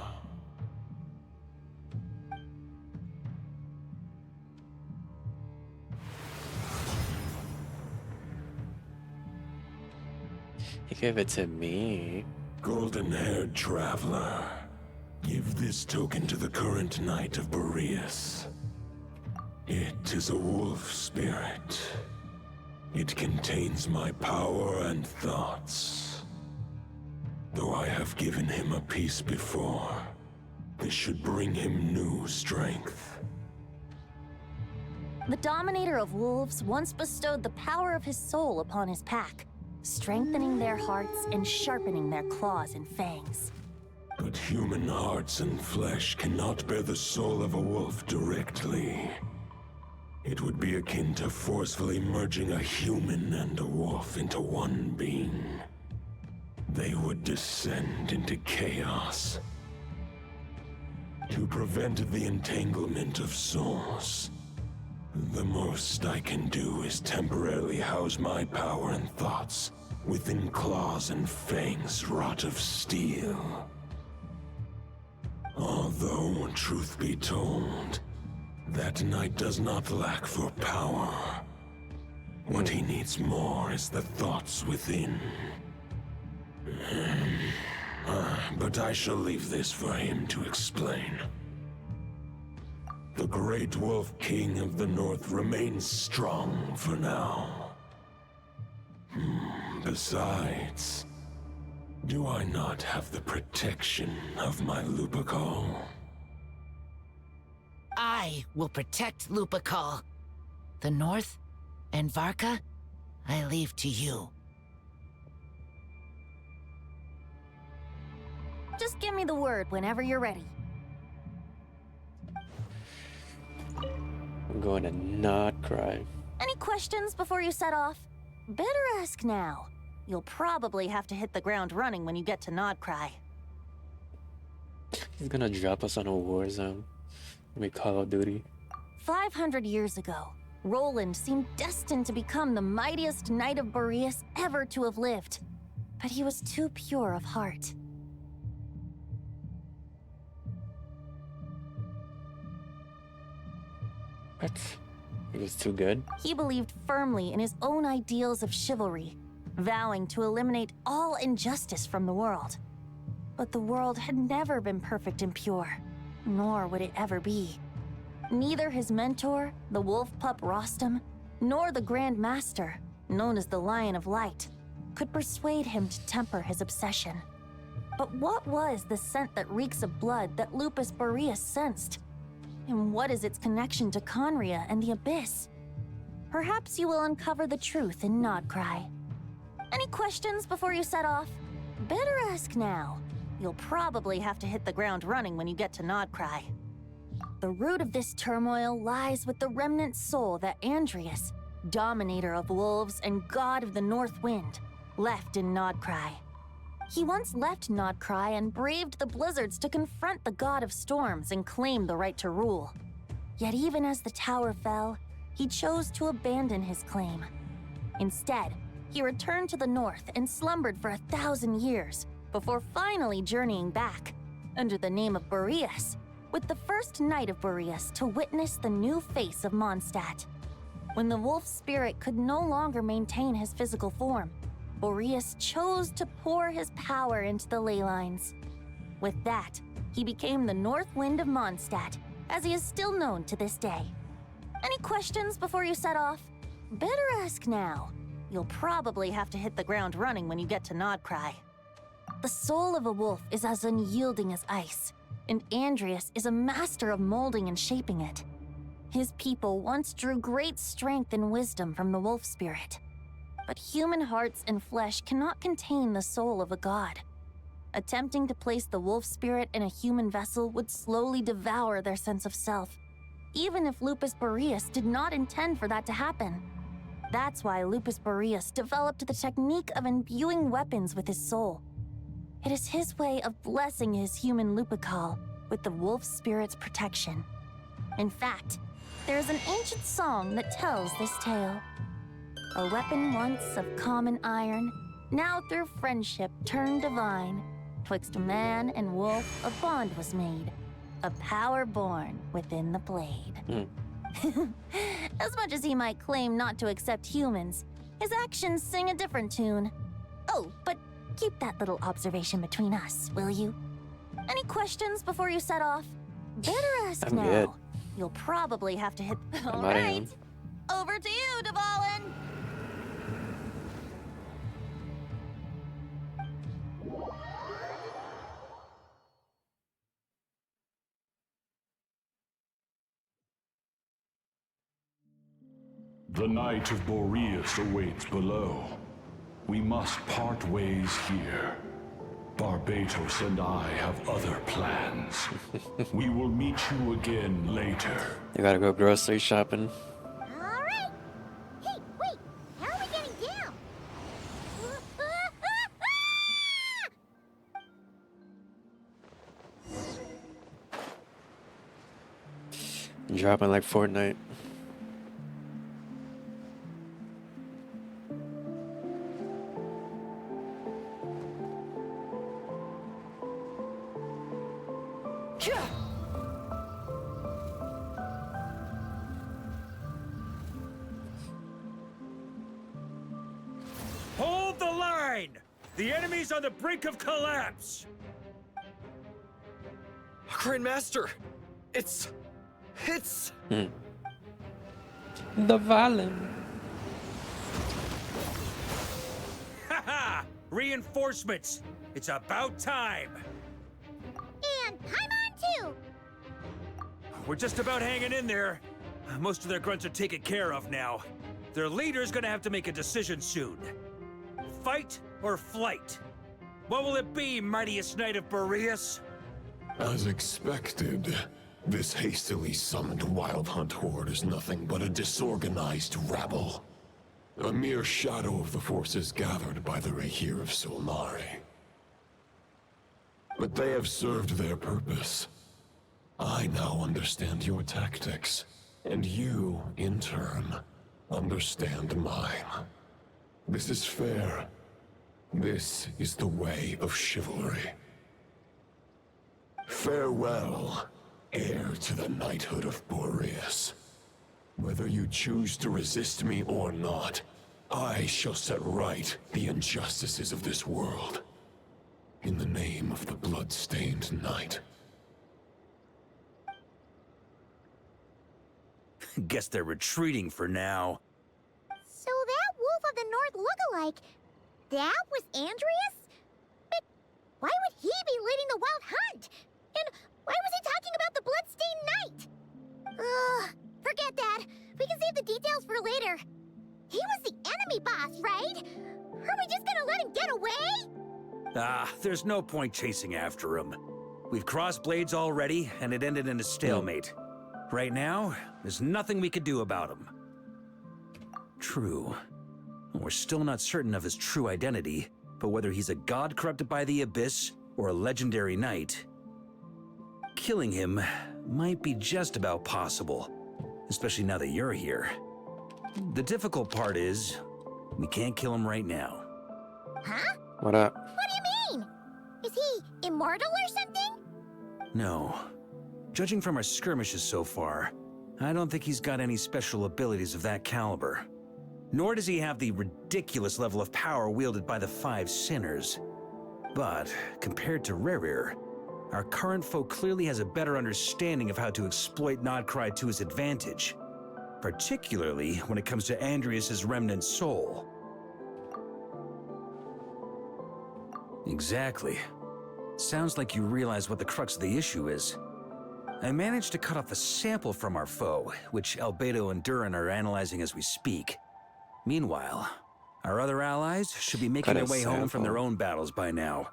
He gave it to me. Golden-haired traveler, give this token to the current Knight of Boreas. It is a wolf spirit. It contains my power and thoughts. Though I have given him a piece before, this should bring him new strength. The Dominator of Wolves once bestowed the power of his soul upon his pack, strengthening their hearts and sharpening their claws and fangs. But human hearts and flesh cannot bear the soul of a wolf directly. It would be akin to forcefully merging a human and a wolf into one being. They would descend into chaos. To prevent the entanglement of souls, the most I can do is temporarily house my power and thoughts within claws and fangs wrought of steel. Although, truth be told, that knight does not lack for power. What he needs more is the thoughts within. But I shall leave this for him to explain. The Great Wolf King of the North remains strong for now. Besides, do I not have the protection of my Lupacol? I will protect Lupacol. The North and Varka, I leave to you. Just give me the word whenever you're ready. I'm going to not cry. Any questions before you set off? Better ask now. You'll probably have to hit the ground running when you get to Nodcry. He's gonna drop us on a war zone. We Call of Duty. 500 years ago, Roland seemed destined to become the mightiest Knight of Boreas ever to have lived. But he was too pure of heart. What? He was too good? He believed firmly in his own ideals of chivalry, vowing to eliminate all injustice from the world. But the world had never been perfect and pure, nor would it ever be. Neither his mentor, the wolf pup Rostam, nor the Grand Master, known as the Lion of Light, could persuade him to temper his obsession. But what was the scent that reeks of blood that Lupus Boreas sensed? And what is its connection to Conria and the Abyss? Perhaps you will uncover the truth in Nodcry. Any questions before you set off? Better ask now. You'll probably have to hit the ground running when you get to Nodcry. The root of this turmoil lies with the remnant soul that Andrius, Dominator of Wolves and God of the North Wind, left in Nodcry. He once left Nodcry and braved the blizzards to confront the God of Storms and claim the right to rule. Yet even as the tower fell, he chose to abandon his claim. Instead, he returned to the north and slumbered for 1,000 years before finally journeying back, under the name of Boreas, with the first Knight of Boreas to witness the new face of Mondstadt. When the wolf spirit could no longer maintain his physical form, Boreas chose to pour his power into the ley lines. With that, he became the North Wind of Mondstadt as he is still known to this day. Any questions before you set off? Better ask now. You'll probably have to hit the ground running when you get to Nodcry. The soul of a wolf is as unyielding as ice, and Andreas is a master of molding and shaping it. His people once drew great strength and wisdom from the wolf spirit. But human hearts and flesh cannot contain the soul of a god. Attempting to place the wolf spirit in a human vessel would slowly devour their sense of self, even if Lupus Boreas did not intend for that to happen. That's why Lupus Boreas developed the technique of imbuing weapons with his soul. It is his way of blessing his human Lupical with the wolf spirit's protection. In fact, there is an ancient song that tells this tale. A weapon once of common iron, now through friendship turned divine. Twixt man and wolf a bond was made, a power born within the blade. As much as he might claim not to accept humans, his actions sing a different tune. Oh, but keep that little observation between us, will you? Any questions before you set off? Better ask I'm now. good. You'll probably have to hit... I'm All outta right. here. Over to you, Dvalin. The Knight of Boreas awaits below. We must part ways here. Barbatos and I have other plans. We will meet you again later. You gotta go grocery shopping. All right. Hey, wait. How are we getting down? Dropping like Fortnite. Hold the line! The enemy's on the brink of collapse! Grandmaster! It's... The Valen. Haha! Reinforcements! It's about time! And Paimon too. We're just about hanging in there. Most of their grunts are taken care of now. Their leader's gonna have to make a decision soon. Fight or flight? What will it be, mightiest Knight of Boreas? As expected, this hastily summoned Wild Hunt horde is nothing but a disorganized rabble. A mere shadow of the forces gathered by the Rahir of Solnari. But they have served their purpose. I now understand your tactics, and you, in turn, understand mine. This is fair. This is the way of chivalry. Farewell, heir to the knighthood of Boreas. Whether you choose to resist me or not, I shall set right the injustices of this world. In the name of the blood-stained knight. Guess they're retreating for now. So that Wolf of the North lookalike, that was Andreas? But why would he be leading the Wild Hunt? And why was he talking about the Bloodstained Knight? Ugh, forget that. We can save the details for later. He was the enemy boss, right? Are we just gonna let him get away? There's no point chasing after him. We've crossed blades already, and it ended in a stalemate. Right now, there's nothing we could do about him. True. We're still not certain of his true identity, but whether he's a god corrupted by the Abyss or a legendary knight, killing him might be just about possible, especially now that you're here. The difficult part is, we can't kill him right now. Huh? What up? What do you mean? Is he immortal or something? No. Judging from our skirmishes so far, I don't think he's got any special abilities of that caliber. Nor does he have the ridiculous level of power wielded by the Five Sinners. But, compared to Rerir, Our current foe clearly has a better understanding of how to exploit Nodcry to his advantage, particularly when it comes to Andrias's remnant soul. Exactly. Sounds like you realize what the crux of the issue is. I managed to cut off a sample from our foe, which Albedo and Durin are analyzing as we speak. Meanwhile, our other allies should be making their way home from their own battles by now.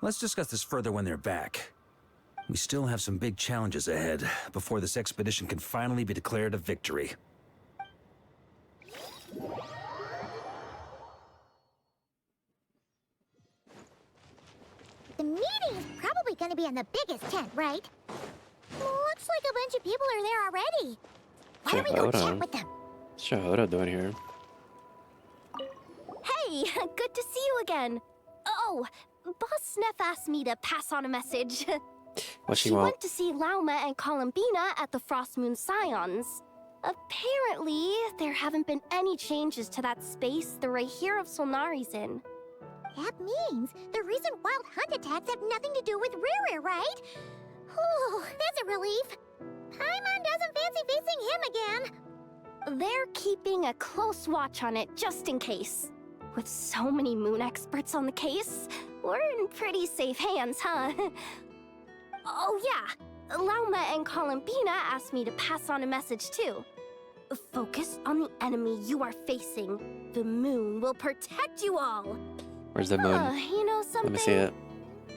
Let's discuss this further when they're back. We still have some big challenges ahead before this expedition can finally be declared a victory. The meeting's probably gonna be in the biggest tent, right? Looks like a bunch of people are there already. Why don't we go chat with them? What's Shahoda doing here? Hey, good to see you again. Oh, Boss Sneff asked me to pass on a message. What she went want? to see Lauma and Columbina at the Frostmoon Scions. Apparently, there haven't been any changes to that space the Rahir of Solnari's in. That means the recent wild hunt attacks have nothing to do with Ririr, right? Whew, that's a relief. Paimon doesn't fancy facing him again. They're keeping a close watch on it just in case. With so many moon experts on the case, we're in pretty safe hands, huh? Oh yeah, Lauma and Columbina asked me to pass on a message too. Focus on the enemy you are facing. The moon will protect you all. Where's the moon? You know something? Let me see it.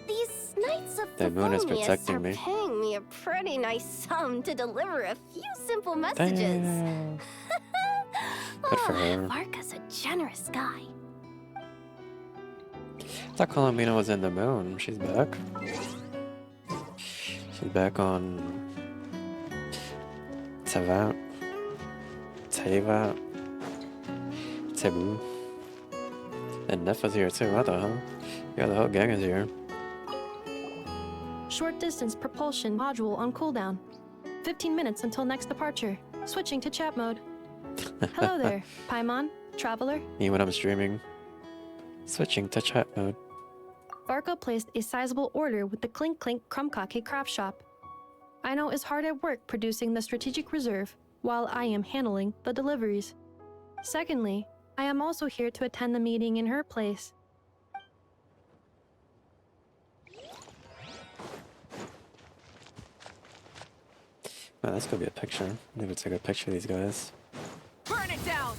These Knights of The moon is Favonius protecting are me. paying me a pretty nice sum to deliver a few simple messages. Damn. Good for her. Varka's a generous guy. I thought Columbina was in the moon. She's back. She's back on Tavat. Tebu. And Neff was here too. What the hell? Yeah, the whole gang is here. Short distance propulsion module on cooldown. 15 minutes until next departure. Switching to chat mode. Hello there, Paimon, traveler. Me when I'm streaming. Switching to chat mode. Varka placed a sizable order with the Clink Clink Krumkake craft shop. I know is hard at work producing the strategic reserve, while I am handling the deliveries. Secondly, I am also here to attend the meeting in her place. Man, that's gonna be a picture. I need to take a picture of these guys. Burn it down!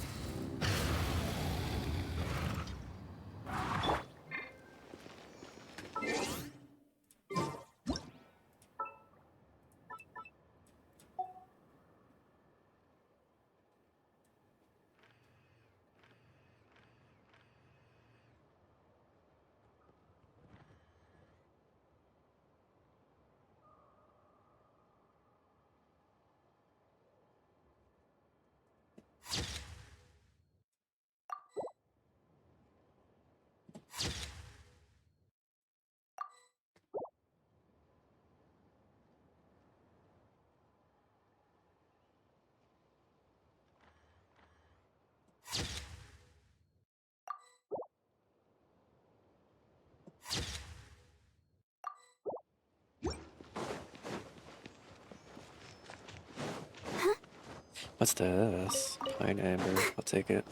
What's this? Pine amber. I'll take it.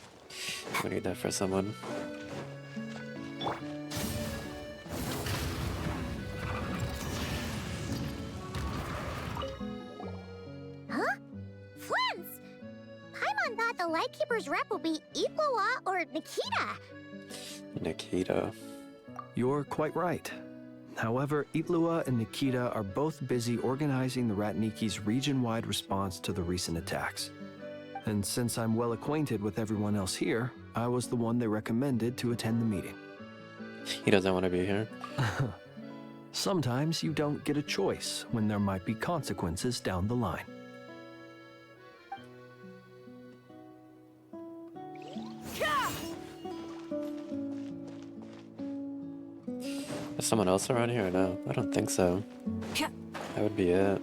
We need that for someone. Huh? Flint's! Paimon thought the Lightkeeper's rep would be Iqua or Nikita. Nikita. You're quite right. However, Itlua and Nikita are both busy organizing the Ratniki's region-wide response to the recent attacks. And since I'm well acquainted with everyone else here, I was the one they recommended to attend the meeting. He doesn't want to be here. Sometimes you don't get a choice when there might be consequences down the line. Is someone else around here or no? I don't think so. That would be it.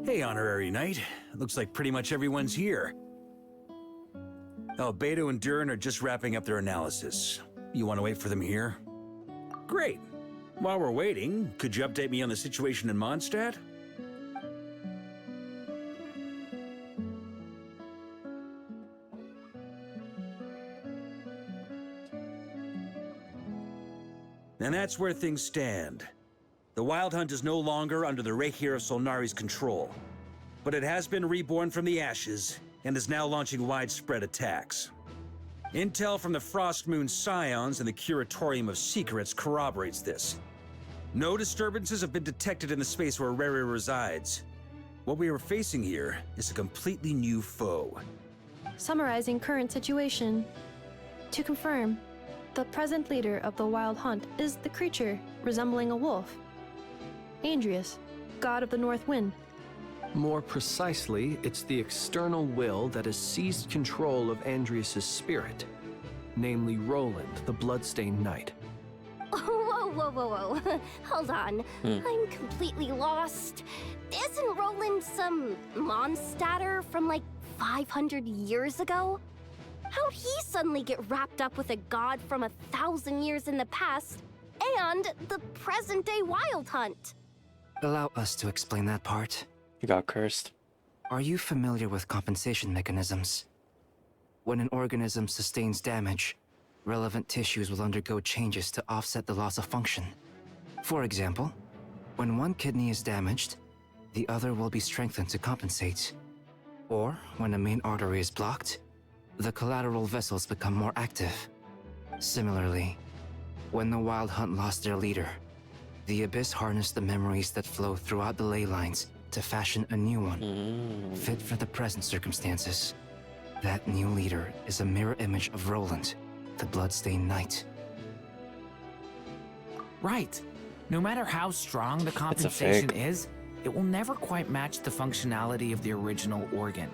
Hey, Honorary Knight. Looks like pretty much everyone's here. Albedo and Durin are just wrapping up their analysis. You want to wait for them here? Great. While we're waiting, could you update me on the situation in Mondstadt? And that's where things stand. The Wild Hunt is no longer under the Reikir of Solnari's control, but it has been reborn from the ashes and is now launching widespread attacks. Intel from the Frostmoon Scions and the Curatorium of Secrets corroborates this. No disturbances have been detected in the space where Rere resides. What we are facing here is a completely new foe. Summarizing current situation. To confirm, the present leader of the Wild Hunt is the creature resembling a wolf. Andrius, god of the North Wind. More precisely, it's the external will that has seized control of Andrius' spirit, namely Roland, the Bloodstained Knight. Whoa, whoa, whoa, whoa. Hold on. I'm completely lost. Isn't Roland some Mondstadter from like 500 years ago? How'd he suddenly get wrapped up with a god from 1,000 years in the past and the present-day Wild Hunt? Allow us to explain that part. He got cursed. Are you familiar with compensation mechanisms? When an organism sustains damage, relevant tissues will undergo changes to offset the loss of function. For example, when one kidney is damaged, the other will be strengthened to compensate. Or when a main artery is blocked, the collateral vessels become more active. Similarly, when the Wild Hunt lost their leader, the Abyss harnessed the memories that flow throughout the ley lines to fashion a new one, fit for the present circumstances. That new leader is a mirror image of Roland, the Bloodstained Knight. Right. No matter how strong the compensation is, it will never quite match the functionality of the original organ.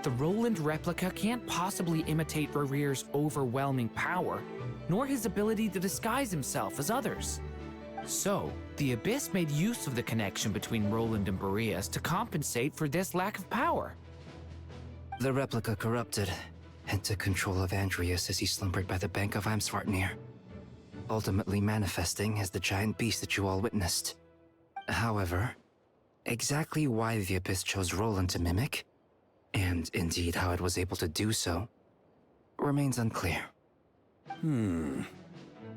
The Roland replica can't possibly imitate Rere's overwhelming power, nor his ability to disguise himself as others. So, the Abyss made use of the connection between Roland and Boreas to compensate for this lack of power. The replica corrupted and took control of Andrius as he slumbered by the bank of Eimsvartnir, ultimately manifesting as the giant beast that you all witnessed. However, exactly why the Abyss chose Roland to mimic, and indeed how it was able to do so, remains unclear.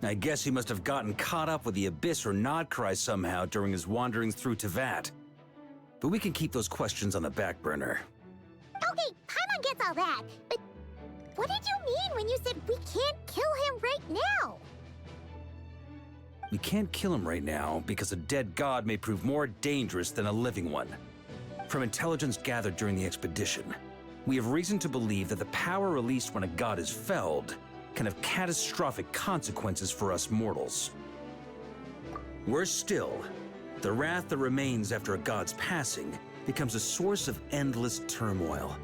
I guess he must have gotten caught up with the Abyss or Nodcry somehow during his wanderings through Tevat. But we can keep those questions on the back burner. Okay, Paimon gets all that, but what did you mean when you said we can't kill him right now? We can't kill him right now because a dead god may prove more dangerous than a living one. From intelligence gathered during the expedition, we have reason to believe that the power released when a god is felled can have catastrophic consequences for us mortals. Worse still, the wrath that remains after a god's passing becomes a source of endless turmoil.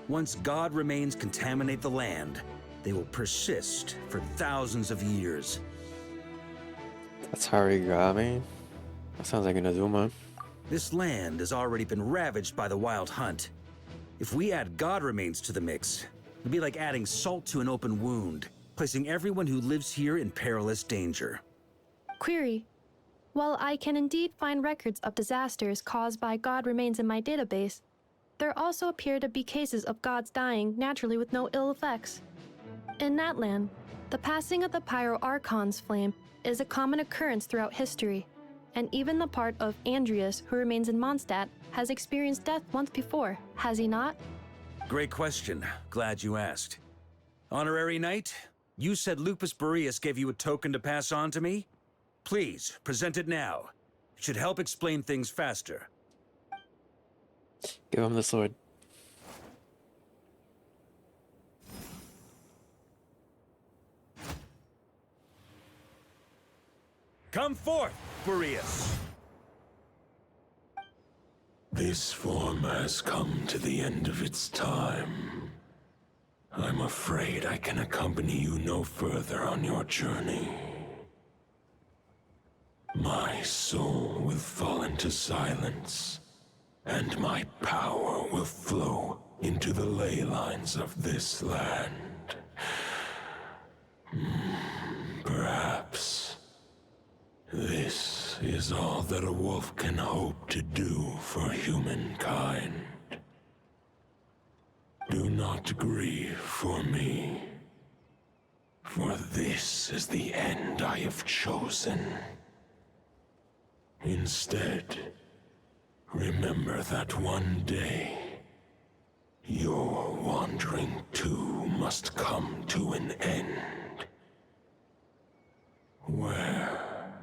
Once god remains contaminate the land, they will persist for thousands of years. That's Harigami. That sounds like an Azuma. This land has already been ravaged by the Wild Hunt. If we add god remains to the mix, it'd be like adding salt to an open wound, placing everyone who lives here in perilous danger. Query. While I can indeed find records of disasters caused by god remains in my database, there also appear to be cases of gods dying naturally with no ill effects. In that land, the passing of the Pyro Archon's flame is a common occurrence throughout history, and even the part of Andrius who remains in Mondstadt has experienced death once before, has he not? Great question. Glad you asked. Honorary Knight, you said Lupus Boreas gave you a token to pass on to me? Please, present it now. It should help explain things faster. Give him the sword. Come forth, Boreas! This form has come to the end of its time. I'm afraid I can accompany you no further on your journey. My soul will fall into silence, and my power will flow into the ley lines of this land. Perhaps is all that a wolf can hope to do for humankind. Do not grieve for me, for this is the end I have chosen. Instead, remember that one day, your wandering too must come to an end. Where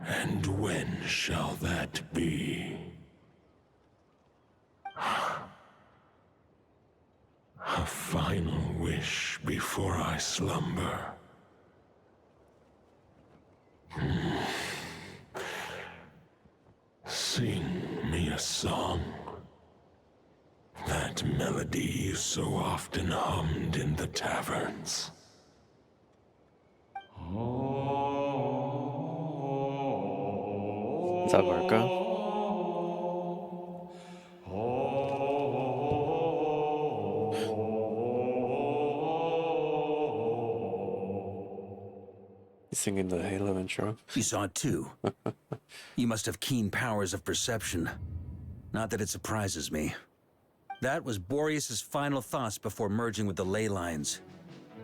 and when shall that be? A final wish before I slumber. Sing me a song. That melody you so often hummed in the taverns. Is that Varka? He's singing the Halo intro. You saw it too. You must have keen powers of perception. Not that it surprises me. That was Boreas' final thoughts before merging with the ley lines.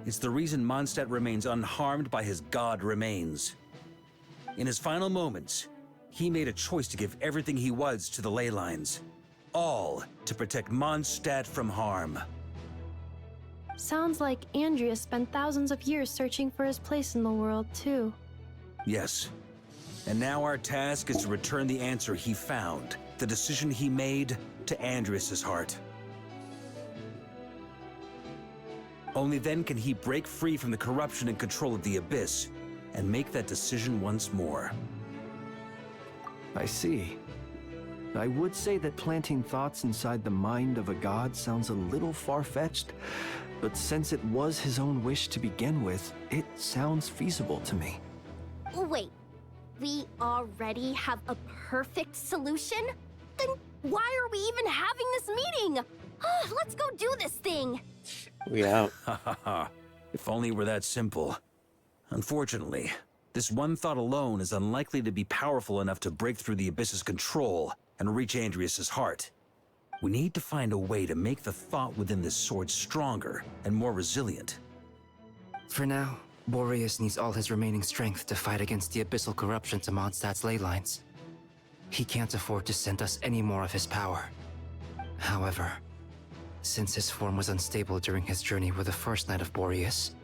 It's the reason Mondstadt remains unharmed by his god remains. In his final moments, he made a choice to give everything he was to the ley lines. All to protect Mondstadt from harm. Sounds like Andreas spent thousands of years searching for his place in the world, too. Yes. And now our task is to return the answer he found, the decision he made, to Andreas' heart. Only then can he break free from the corruption and control of the Abyss, and make that decision once more. I see. I would say that planting thoughts inside the mind of a god sounds a little far-fetched, but since it was his own wish to begin with, it sounds feasible to me. Wait, we already have a perfect solution? Then why are we even having this meeting? Let's go do this thing! We out. If only it were that simple. Unfortunately, this one thought alone is unlikely to be powerful enough to break through the Abyss's control and reach Andreas' heart. We need to find a way to make the thought within this sword stronger and more resilient. For now, Boreas needs all his remaining strength to fight against the abyssal corruption to Mondstadt's ley lines. He can't afford to send us any more of his power. However, since his form was unstable during his journey with the first Knight of Boreas,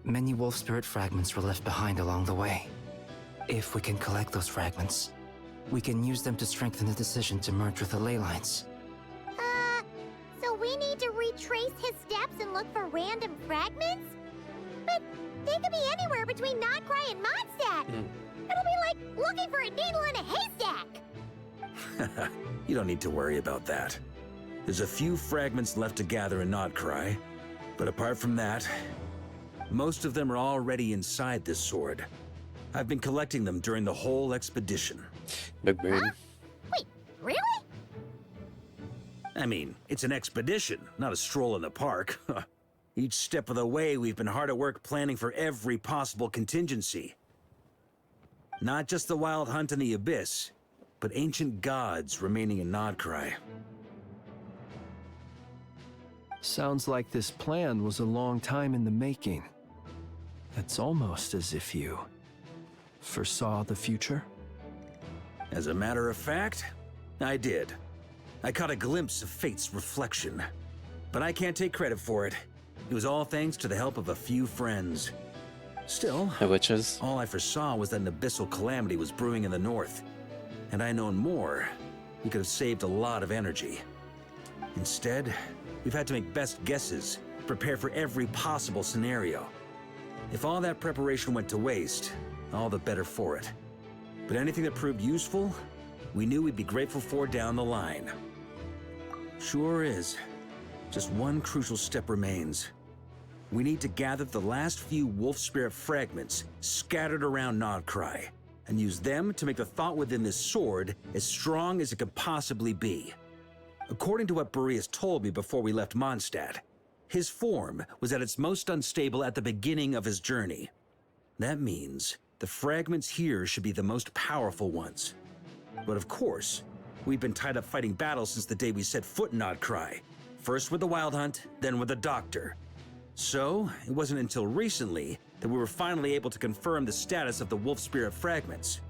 many wolf spirit fragments were left behind along the way. If we can collect those fragments, we can use them to strengthen the decision to merge with the ley lines. So we need to retrace his steps and look for random fragments? But they could be anywhere between Notcry and Mondstadt. It'll be like looking for a needle in a haystack. You don't need to worry about that. There's a few fragments left to gather in Notcry, but apart from that, most of them are already inside this sword. I've been collecting them during the whole expedition. Big brain. Wait, really? I mean, it's an expedition, not a stroll in the park. Each step of the way, we've been hard at work planning for every possible contingency. Not just the wild hunt in the Abyss, but ancient gods remaining in Notcry. Sounds like this plan was a long time in the making. It's almost as if you foresaw the future. As a matter of fact, I did. I caught a glimpse of fate's reflection. But I can't take credit for it. It was all thanks to the help of a few friends. Still, The witches. all I foresaw was that an abyssal calamity was brewing in the north. Had I known more, we could have saved a lot of energy. Instead, we've had to make best guesses, prepare for every possible scenario. If all that preparation went to waste, all the better for it. But anything that proved useful, we knew we'd be grateful for down the line. Sure is. Just one crucial step remains. We need to gather the last few wolf spirit fragments scattered around Notcry, and use them to make the thought within this sword as strong as it could possibly be. According to what Boreas told me before we left Mondstadt, his form was at its most unstable at the beginning of his journey. That means the fragments here should be the most powerful ones. But of course, we've been tied up fighting battles since the day we set foot in Outcry. First with the Wild Hunt, then with the Doctor. So, it wasn't until recently that we were finally able to confirm the status of the Wolf Spirit fragments.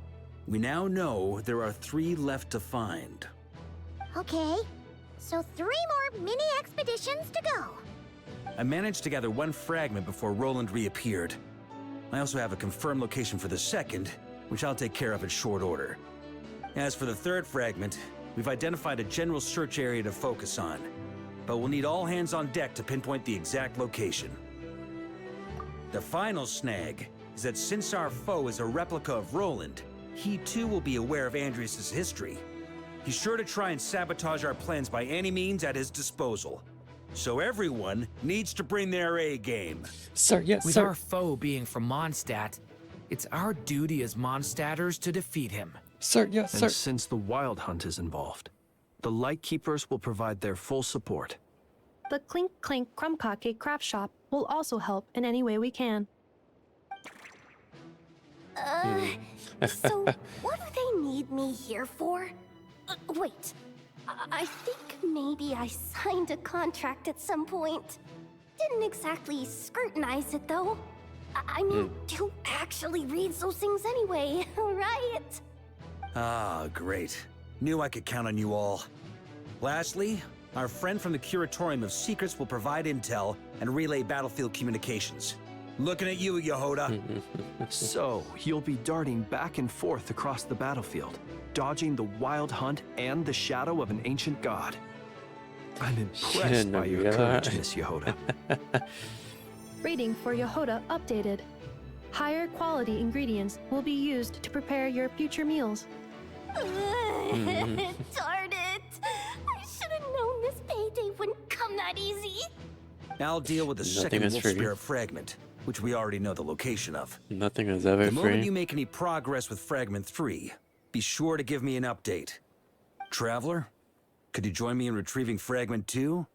We now know there are 3 left to find. Okay, so 3 more mini expeditions to go. I managed to gather 1 fragment before Roland reappeared. I also have a confirmed location for the second, which I'll take care of in short order. As for the 3rd fragment, we've identified a general search area to focus on, but we'll need all hands on deck to pinpoint the exact location. The final snag is that since our foe is a replica of Roland, he too will be aware of Andrias' history. He's sure to try and sabotage our plans by any means at his disposal. So everyone needs to bring their A game. Sir, yes, With sir. our foe being from Mondstadt, it's our duty as Mondstatters to defeat him. Sir, yes, And sir. since the Wild Hunt is involved, the Lightkeepers will provide their full support. The Clink Clink Crumb-Cake craft shop will also help in any way we can. So what do they need me here for? Wait, I think maybe I signed a contract at some point. Didn't exactly scrutinize it though. I mean, who actually reads those things anyway, right? Ah, great. Knew I could count on you all. Lastly, our friend from the Curatorium of Secrets will provide intel and relay battlefield communications. Looking at you, Yehoda. So, you'll be darting back and forth across the battlefield, dodging the Wild Hunt and the shadow of an ancient god. I'm impressed by your courage, Miss Yehoda. Rating for Yehoda updated. Higher quality ingredients will be used to prepare your future meals. Darn it! I should have known this payday wouldn't come that easy. I'll deal with the Nothing second is Wolf free. Spirit fragment, which we already know the location of. Nothing is ever The moment free. you make any progress with Fragment 3, be sure to give me an update. Traveler, could you join me in retrieving Fragment 2?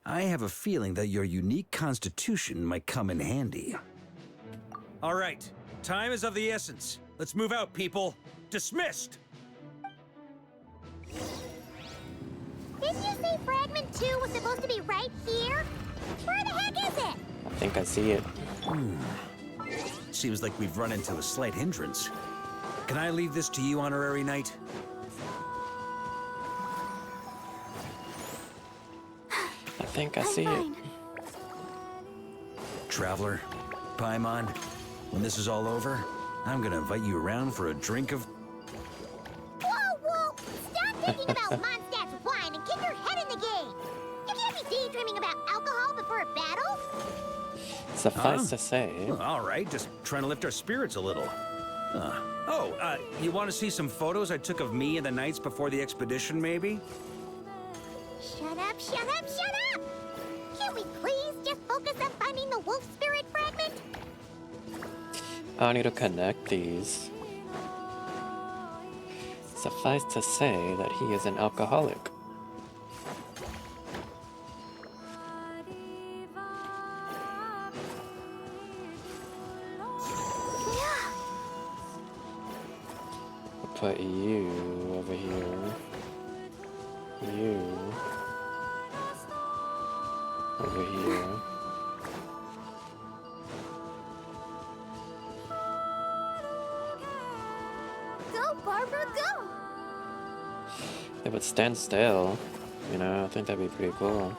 I have a feeling that your unique constitution might come in handy. All right, time is of the essence. Let's move out, people. Dismissed! Didn't you say Fragment 2 was supposed to be right here? Where the heck is it? I think I see it. Seems like we've run into a slight hindrance. Can I leave this to you, Honorary Knight? I think I see it. Traveler, Paimon, when this is all over, I'm gonna invite you around for a drink of... Whoa! Stop thinking about Mondstadt's wine and keep your head in the game! You can't be daydreaming about alcohol before a battle! Suffice to say. Well, all right, just trying to lift our spirits a little. You want to see some photos I took of me and the knights before the expedition, maybe? Shut up! Can't we please just focus on finding the Wolf Spirit fragment? I need to connect these. Suffice to say that he is an alcoholic. Put you over here. You over here. Go, Barbara, go! They would stand still. You know, I think that'd be pretty cool.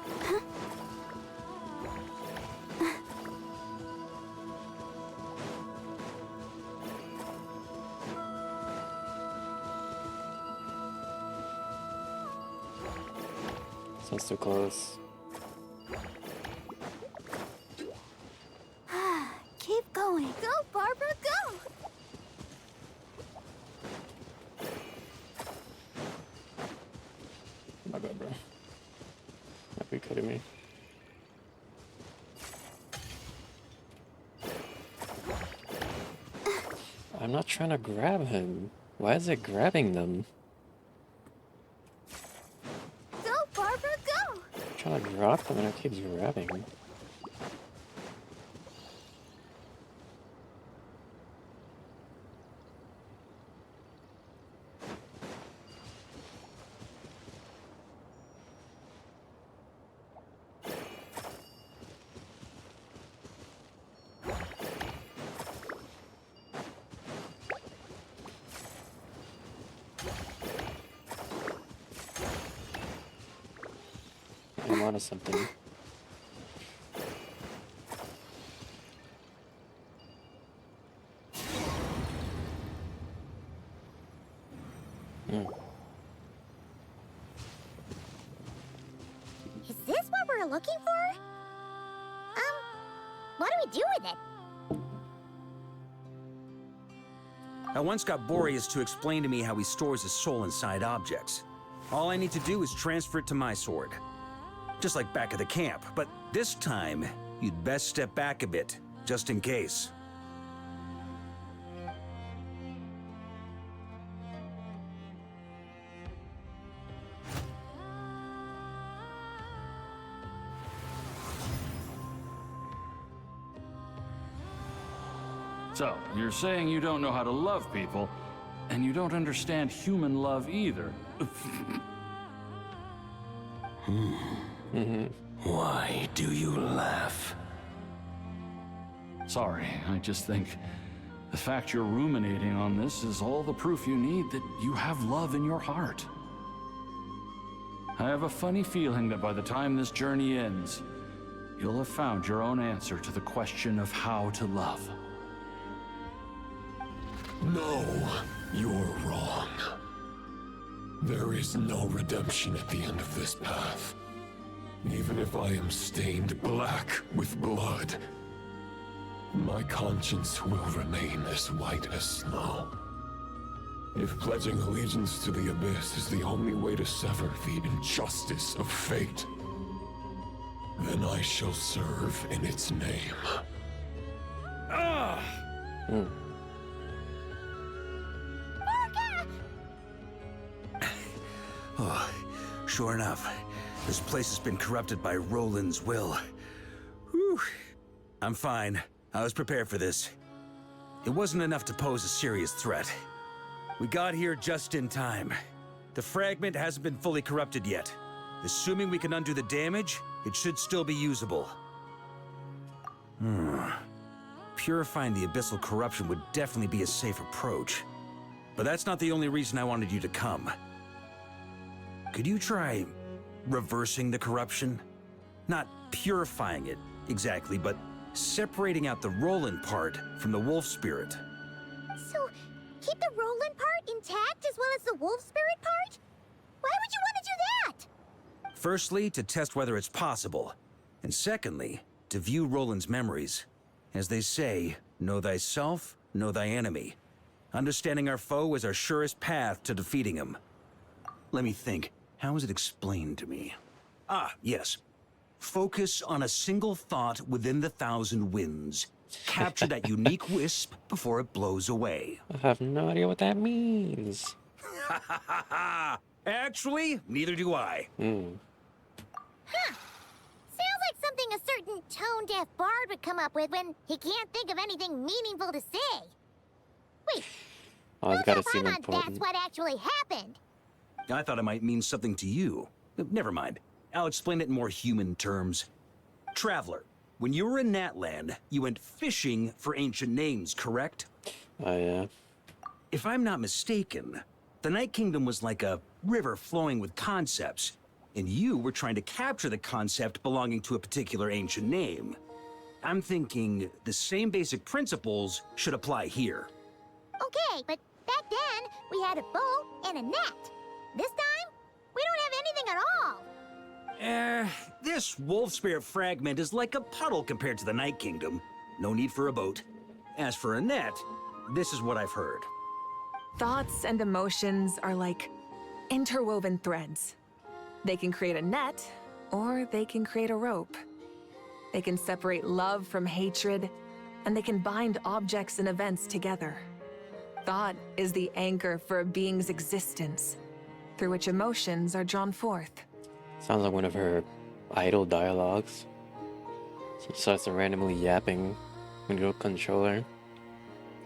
Sounds too close. Keep going. Go, Barbara, go! Oh my god, bro. Might be kidding me. I'm not trying to grab him. Why is it grabbing them? Go, Barbara, go! I'm trying to drop them and it keeps grabbing. onto something. Is this what we're looking for? What do we do with it? I once got Boreas to explain to me how he stores his soul inside objects. All I need to do is transfer it to my sword. Just like back at the camp, but this time, you'd best step back a bit, just in case. So, you're saying you don't know how to love people, and you don't understand human love either. Why do you laugh? Sorry, I just think the fact you're ruminating on this is all the proof you need that you have love in your heart. I have a funny feeling that by the time this journey ends, you'll have found your own answer to the question of how to love. No, you're wrong. There is no redemption at the end of this path. Even if I am stained black with blood, my conscience will remain as white as snow. If pledging allegiance to the Abyss is the only way to sever the injustice of fate, then I shall serve in its name. Oh, sure enough, this place has been corrupted by Roland's will. Whew. I'm fine. I was prepared for this. It wasn't enough to pose a serious threat. We got here just in time. The fragment hasn't been fully corrupted yet. Assuming we can undo the damage, it should still be usable. Purifying the abyssal corruption would definitely be a safe approach. But that's not the only reason I wanted you to come. Could you try reversing the corruption? Not purifying it, exactly, but separating out the Roland part from the wolf spirit. So, keep the Roland part intact as well as the wolf spirit part? Why would you want to do that? Firstly, to test whether it's possible. And secondly, to view Roland's memories. As they say, know thyself, know thy enemy. Understanding our foe is our surest path to defeating him. Let me think. How was it explained to me? Ah, yes. Focus on a single thought within the 1,000 winds. Capture that unique wisp before it blows away. I have no idea what that means. Actually, neither do I. Huh. Sounds like something a certain tone-deaf bard would come up with when he can't think of anything meaningful to say. Wait, Oh, it's gotta seem that's important. what actually happened. I thought it might mean something to you. Never mind. I'll explain it in more human terms. Traveler, when you were in Natland, you went fishing for ancient names, correct? Oh, yeah. If I'm not mistaken, the Night Kingdom was like a river flowing with concepts, and you were trying to capture the concept belonging to a particular ancient name. I'm thinking the same basic principles should apply here. Okay, but back then, we had a boat and a net. This time, we don't have anything at all. This wolf spirit fragment is like a puddle compared to the Night Kingdom. No need for a boat. As for a net, this is what I've heard. Thoughts and emotions are like interwoven threads. They can create a net, or they can create a rope. They can separate love from hatred, and they can bind objects and events together. Thought is the anchor for a being's existence, through which emotions are drawn forth. Sounds like one of her idle dialogues. She starts randomly yapping when you control her.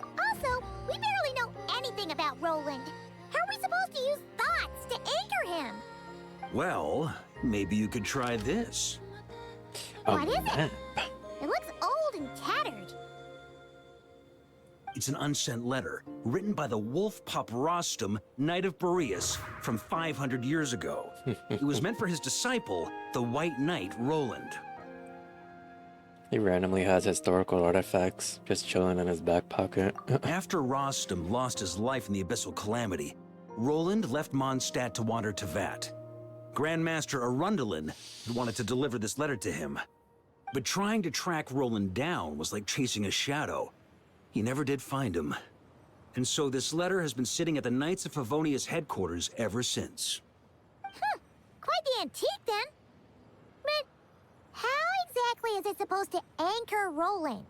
Also, we barely know anything about Roland. How are we supposed to use thoughts to anchor him? Well, maybe you could try this. What is it? It looks old and tattered. It's an unsent letter, written by the wolf pup Rostam, Knight of Boreas, from 500 years ago. It was meant for his disciple, the White Knight Roland. He randomly has historical artifacts just chilling in his back pocket. After Rostam lost his life in the Abyssal Calamity, Roland left Mondstadt to wander to Vat. Grandmaster Arundelen wanted to deliver this letter to him. But trying to track Roland down was like chasing a shadow. He never did find him. And so this letter has been sitting at the Knights of Favonius headquarters ever since. Quite the antique, then. But how exactly is it supposed to anchor Roland?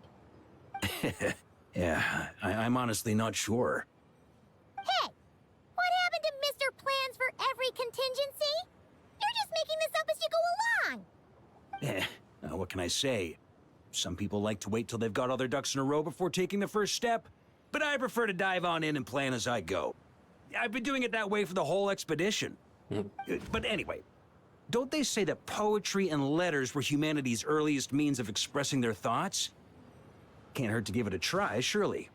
Yeah, I'm honestly not sure. Hey! What happened to Mr. Plans for every contingency? You're just making this up as you go along! What can I say? Some people like to wait till they've got all their ducks in a row before taking the first step, but I prefer to dive on in and plan as I go. I've been doing it that way for the whole expedition. But anyway, don't they say that poetry and letters were humanity's earliest means of expressing their thoughts? Can't hurt to give it a try, surely.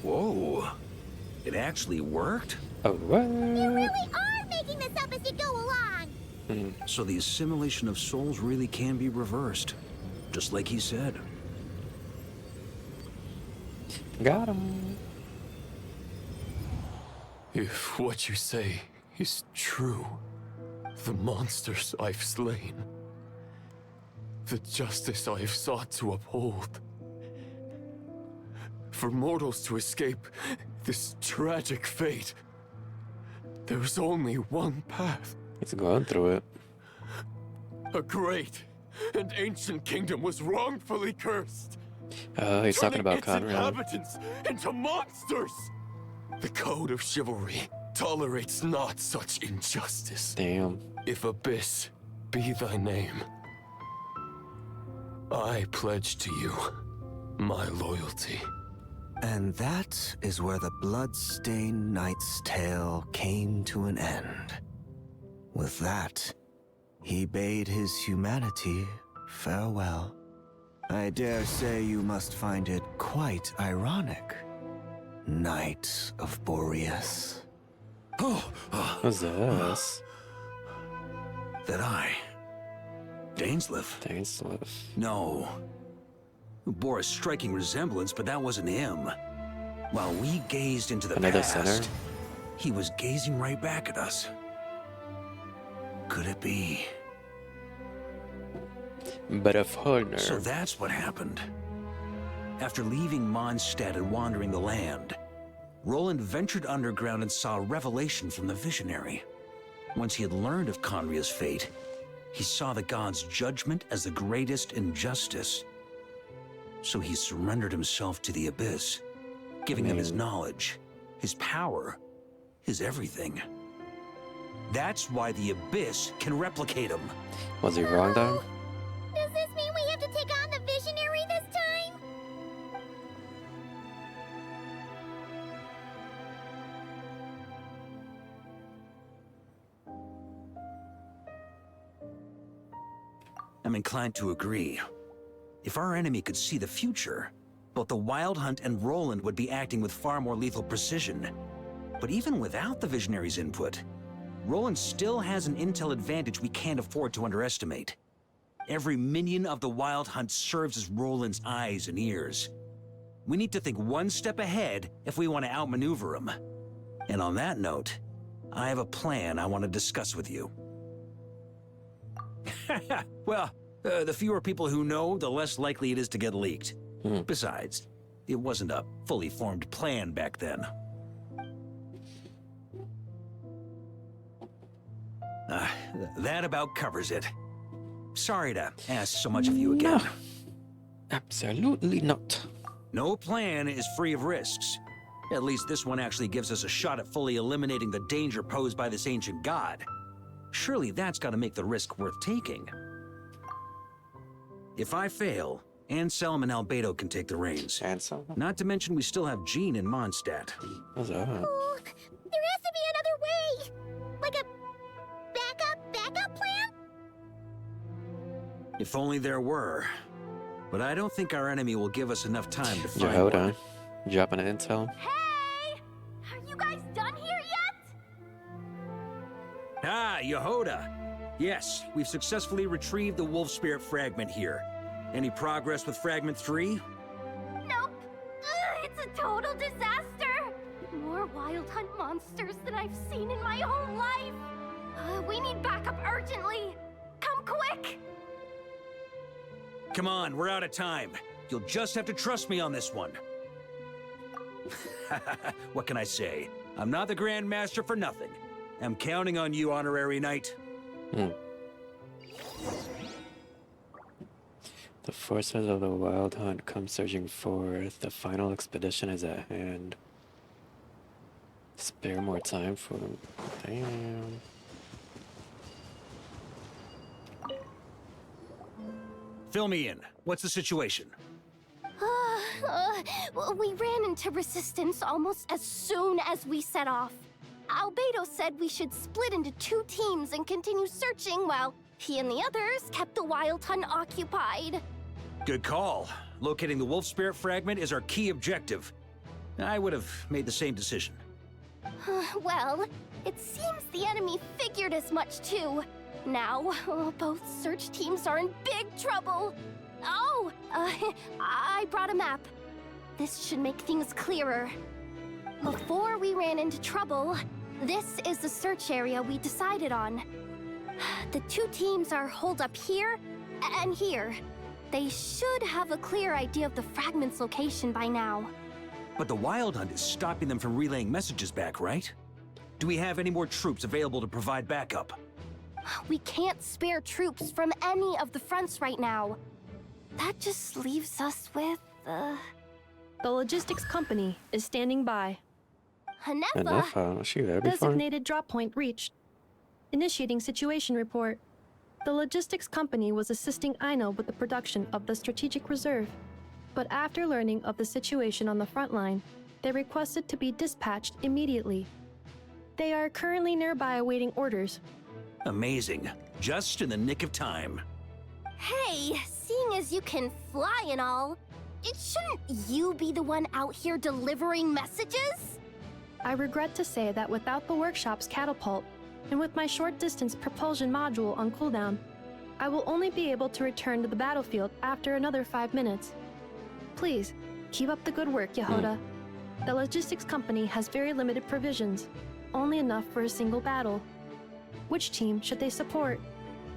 Whoa. It actually worked? Oh, what? You really are making this up as you go along! So the assimilation of souls really can be reversed. Just like he said. Got him. If what you say is true, the monsters I've slain, the justice I have sought to uphold, for mortals to escape this tragic fate, there's only one path. He's going through it. A great and ancient kingdom was wrongfully cursed. He's talking about turning its Conrad. inhabitants into monsters. The code of chivalry tolerates not such injustice. Damn. If Abyss be thy name, I pledge to you my loyalty. And that is where the blood-stained knight's tale came to an end. With that, he bade his humanity farewell. I dare say you must find it quite ironic, Knight of Boreas. What's this? That I... Dainsleif? Dainsleif. No. Bore a striking resemblance, but that wasn't him. While we gazed into the Another past, sinner? he was gazing right back at us. Could it be? But a foreigner. So that's what happened. After leaving Mondstadt and wandering the land, Roland ventured underground and saw a revelation from the visionary. Once he had learned of Conria's fate, he saw the gods' judgment as the greatest injustice. So he surrendered himself to the Abyss, giving them his knowledge, his power, his everything. That's why the Abyss can replicate him. Was he wrong though? Does this mean we have to take on the Visionary this time? I'm inclined to agree. If our enemy could see the future, both the Wild Hunt and Roland would be acting with far more lethal precision. But even without the Visionary's input, Roland still has an intel advantage we can't afford to underestimate. Every minion of the Wild Hunt serves as Roland's eyes and ears. We need to think one step ahead if we want to outmaneuver him. And on that note, I have a plan I want to discuss with you. Well, the fewer people who know, the less likely it is to get leaked. Besides, it wasn't a fully formed plan back then. That about covers it. Sorry to ask so much of you again. Absolutely not. No plan is free of risks. At least this one actually gives us a shot at fully eliminating the danger posed by this ancient god. Surely that's got to make the risk worth taking. If I fail, Anselm and Albedo can take the reins. Anselm? Not to mention we still have Jean in Mondstadt. What's that? Oh, there has to be another way! Like a backup plan? If only there were. But I don't think our enemy will give us enough time to Yeah, find hold one. on. Dropping an intel. Hey! Are you guys done here yet? Ah, Yehoda! Yes, we've successfully retrieved the Wolf Spirit fragment here. Any progress with Fragment 3? Nope. It's a total disaster. More Wild Hunt monsters than I've seen in my whole life. We need backup urgently. Come quick. Come on, we're out of time. You'll just have to trust me on this one. What can I say? I'm not the Grand Master for nothing. I'm counting on you, Honorary Knight. The forces of the Wild Hunt come surging forth. The final expedition is at hand. Spare more time for them. Damn. Fill me in. What's the situation? We ran into resistance almost as soon as we set off. Albedo said we should split into 2 teams and continue searching while he and the others kept the Wild Hunt occupied. Good call. Locating the Wolf Spirit fragment is our key objective. I would have made the same decision. Well, it seems the enemy figured as much too. Now, both search teams are in big trouble. Oh, I brought a map. This should make things clearer. Before we ran into trouble, this is the search area we decided on. The 2 teams are holed up here and here. They should have a clear idea of the fragment's location by now. But the Wild Hunt is stopping them from relaying messages back, right? Do we have any more troops available to provide backup? We can't spare troops from any of the fronts right now. That just leaves us with, The logistics company is standing by. Hanefa, was she there before? Designated drop point reached. Initiating situation report. The logistics company was assisting Aino with the production of the strategic reserve. But after learning of the situation on the front line, they requested to be dispatched immediately. They are currently nearby awaiting orders. Amazing. Just in the nick of time. Hey, seeing as you can fly and all, shouldn't you be the one out here delivering messages? I regret to say that without the workshop's catapult, and with my short-distance propulsion module on cooldown, I will only be able to return to the battlefield after another 5 minutes. Please, keep up the good work, Yehoda. The logistics company has very limited provisions, only enough for a single battle. Which team should they support?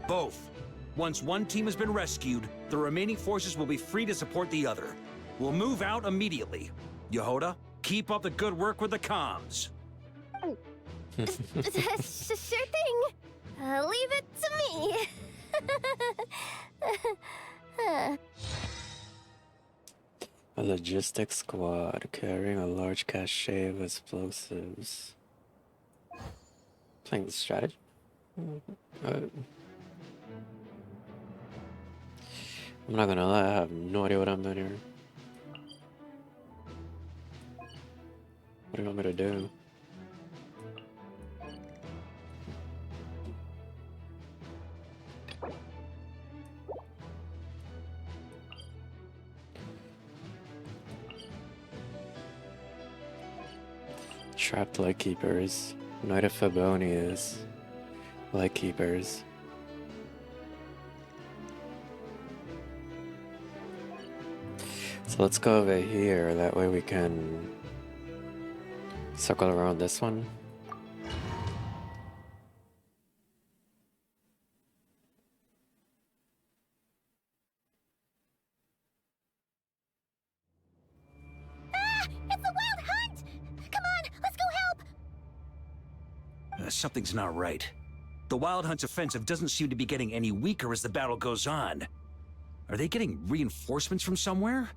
Both. Once one team has been rescued, the remaining forces will be free to support the other. We'll move out immediately. Yehoda, keep up the good work with the comms. Sure thing. Leave it to me. A logistics squad carrying a large cache of explosives. Playing the strategy? I'm not gonna lie, I have no idea what I'm doing here. What do you want me to do? Trapped lightkeepers. Knight of Fabonius. Lightkeepers. So let's go over here, that way we can circle around this one. It's the Wild Hunt! Come on, let's go help! Something's not right. The Wild Hunt's offensive doesn't seem to be getting any weaker as the battle goes on. Are they getting reinforcements from somewhere?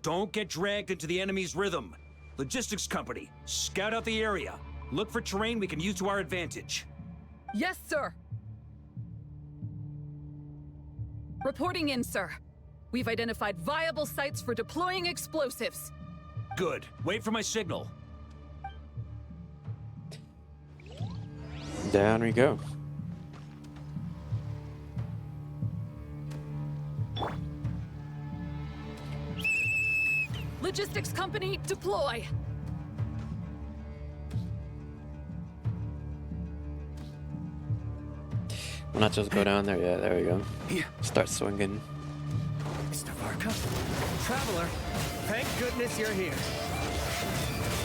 Don't get dragged into the enemy's rhythm. Logistics company, scout out the area. Look for terrain we can use to our advantage. Yes, sir. Reporting in, sir. We've identified viable sites for deploying explosives. Good. Wait for my signal. Down we go. Logistics company, deploy. Why not just go down there? Yeah, there we go. Start swinging. Mr. Varka? Traveler, thank goodness you're here.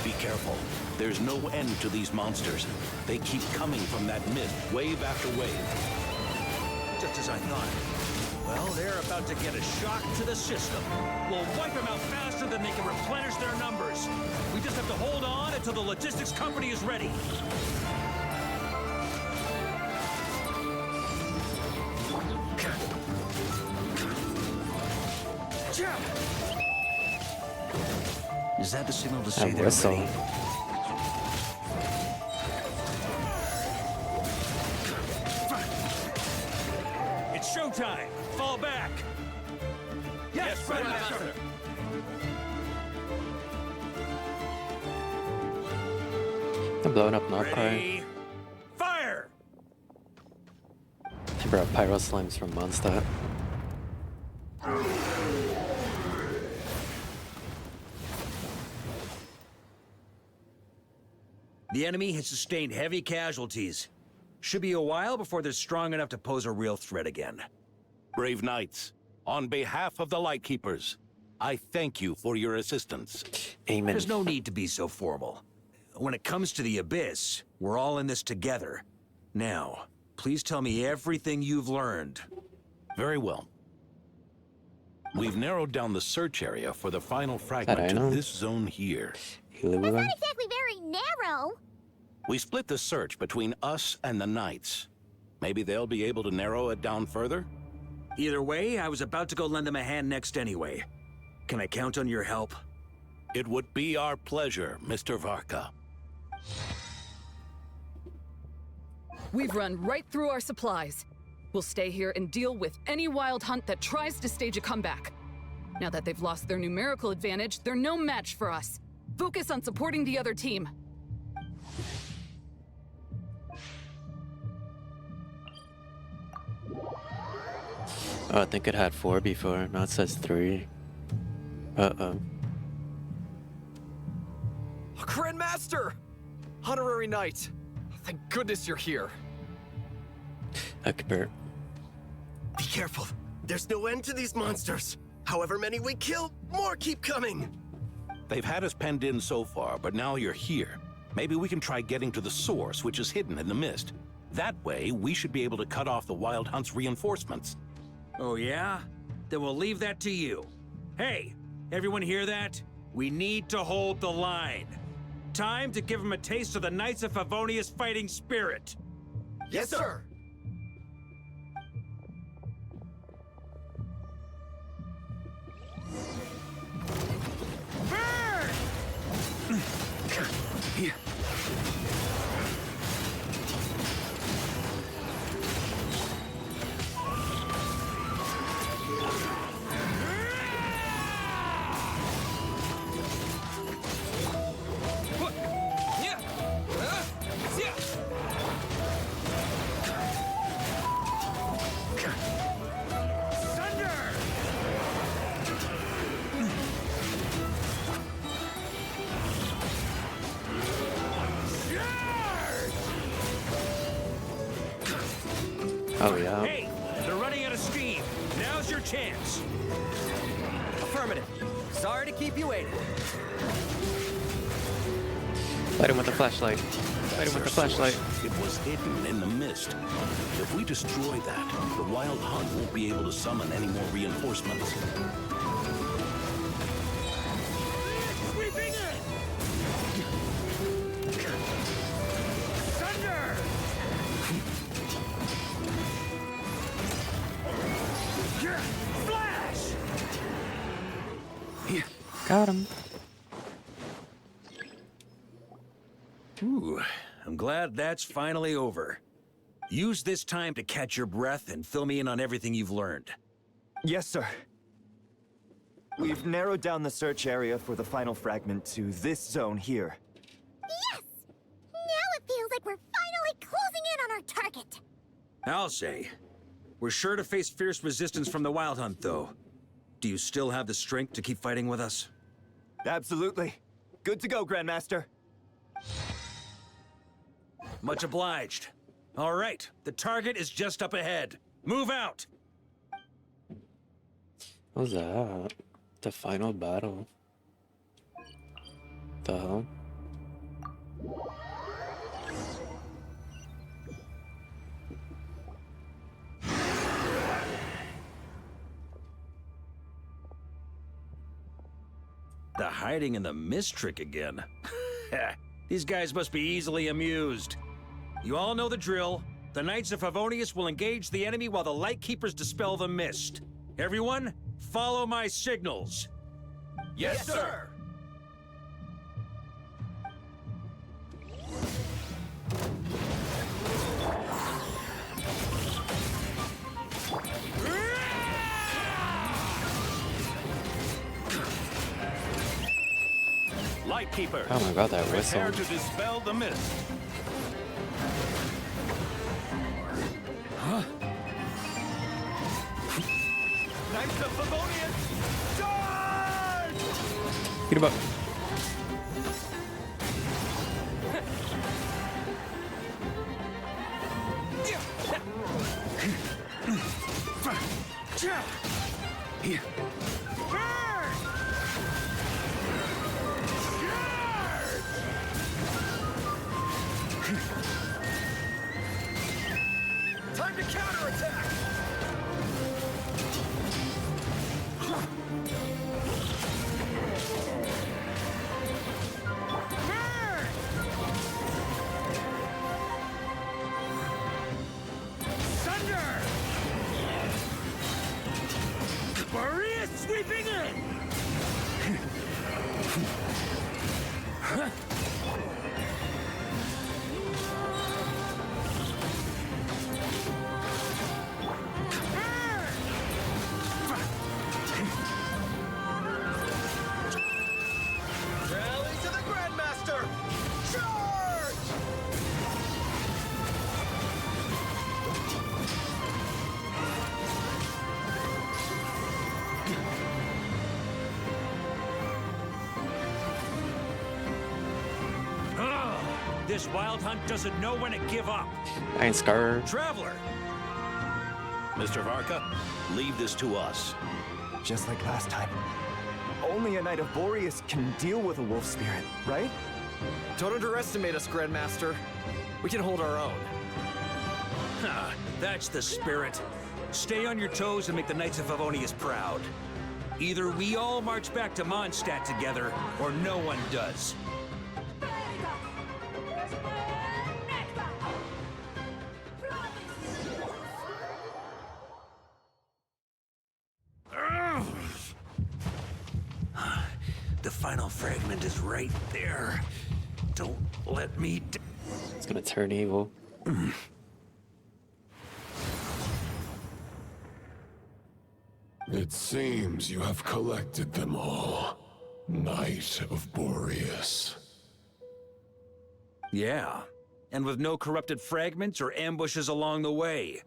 Be careful. There's no end to these monsters. They keep coming from that mist, wave after wave. Just as I thought. Well, they're about to get a shock to the system. We'll wipe them out faster than they can replenish their numbers. We just have to hold on until the logistics company is ready. Is that the signal to say That they're whistle. ready? It's showtime! Fall back! Yes, Red Master! I'm blowing up Narcry. Ready? Fire! He brought pyro slimes from Mondstadt. The enemy has sustained heavy casualties. Should be a while before they're strong enough to pose a real threat again. Brave knights, on behalf of the Lightkeepers, I thank you for your assistance. Amen. There's no need to be so formal. When it comes to the Abyss, we're all in this together. Now, please tell me everything you've learned. Very well. We've narrowed down the search area for the final fragment to know. this zone here. That's not exactly very narrow. We split the search between us and the Knights. Maybe they'll be able to narrow it down further? Either way, I was about to go lend them a hand next anyway. Can I count on your help? It would be our pleasure, Mr. Varka. We've run right through our supplies. We'll stay here and deal with any wild hunt that tries to stage a comeback. Now that they've lost their numerical advantage, they're no match for us. Focus on supporting the other team. Oh, I think it had 4 before. Now it says 3. Uh-oh. Grandmaster! Honorary Knight! Thank goodness you're here. Ekbert. Be careful. There's no end to these monsters. However many we kill, more keep coming. They've had us penned in so far, but now you're here. Maybe we can try getting to the source, which is hidden in the mist. That way, we should be able to cut off the Wild Hunt's reinforcements. Oh yeah? Then we'll leave that to you. Hey, everyone hear that? We need to hold the line. Time to give them a taste of the Knights of Favonia's fighting spirit. Yes, sir. Oh, yeah. Hey, they're running out of steam. Now's your chance. Affirmative. Sorry to keep you waiting. Light him with the flashlight. Light him with the flashlight. It was hidden in the mist. If we destroy that, the Wild Hunt won't be able to summon any more reinforcements. Sweeping in! Thunder! Flash! Got him. I'm glad that's finally over. Use this time to catch your breath and fill me in on everything you've learned. Yes, sir. We've narrowed down the search area for the final fragment to this zone here. Yes! Now it feels like we're finally closing in on our target. I'll say. We're sure to face fierce resistance from the Wild Hunt, though. Do you still have the strength to keep fighting with us? Absolutely. Good to go, Grandmaster. Much obliged. All right, the target is just up ahead. Move out! What was that? The final battle. The hell? The hiding in the mist trick again. These guys must be easily amused. You all know the drill. The Knights of Favonius will engage the enemy while the Lightkeepers dispel the mist. Everyone, follow my signals. Yes, sir! Lightkeeper. Oh my god, that whistle. Prepare to dispel the mist. Huh? Knights of Favonius! Charge! Get him up. Time to counterattack! Thunder! Maria sweeping in! Rally to the Grandmaster! Charge! This Wild Hunt doesn't know when to give up. I ain't scared. Traveler! Mr. Varka, leave this to us. Just like last time. Only a Knight of Boreas can deal with a wolf spirit, right? Don't underestimate us, Grandmaster. We can hold our own. That's the spirit. Stay on your toes and make the Knights of Favonius proud. Either we all march back to Mondstadt together, or no one does. The final fragment is right there. Don't let me It's gonna turn evil. It seems you have collected them all, Knight of Boreas. Yeah, and with no corrupted fragments or ambushes along the way.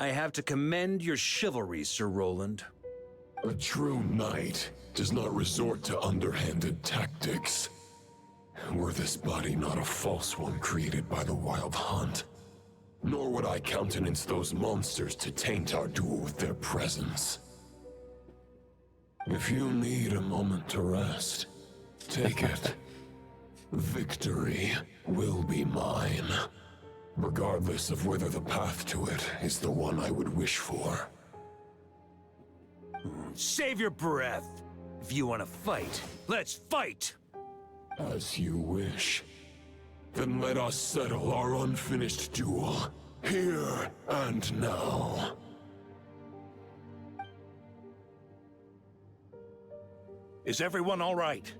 I have to commend your chivalry, Sir Roland. A true knight does not resort to underhanded tactics. Were this body not a false one created by the Wild Hunt, nor would I countenance those monsters to taint our duel with their presence. If you need a moment to rest, take it. Victory will be mine, regardless of whether the path to it is the one I would wish for. Save your breath. If you want to fight, let's fight! As you wish. Then let us settle our unfinished duel, here and now. Is everyone all right?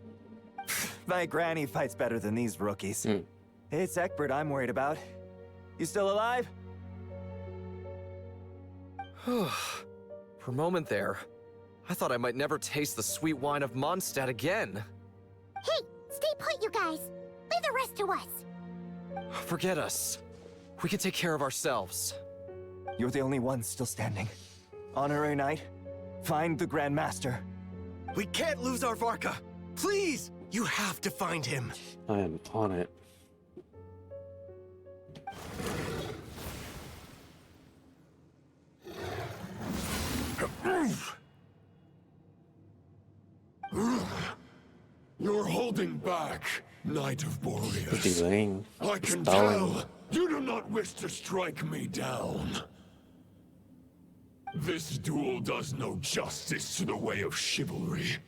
My granny fights better than these rookies. It's Egbert I'm worried about. You still alive? For a moment there, I thought I might never taste the sweet wine of Mondstadt again. Hey, stay put, you guys. Leave the rest to us. Forget us. We can take care of ourselves. You're the only one still standing. Honorary Knight, find the Grand Master. We can't lose our Varka. Please, you have to find him. I am on it. You're holding back, Knight of Boreas. Delaying. I can Stalling. tell you do not wish to strike me down. This duel does no justice to the way of chivalry.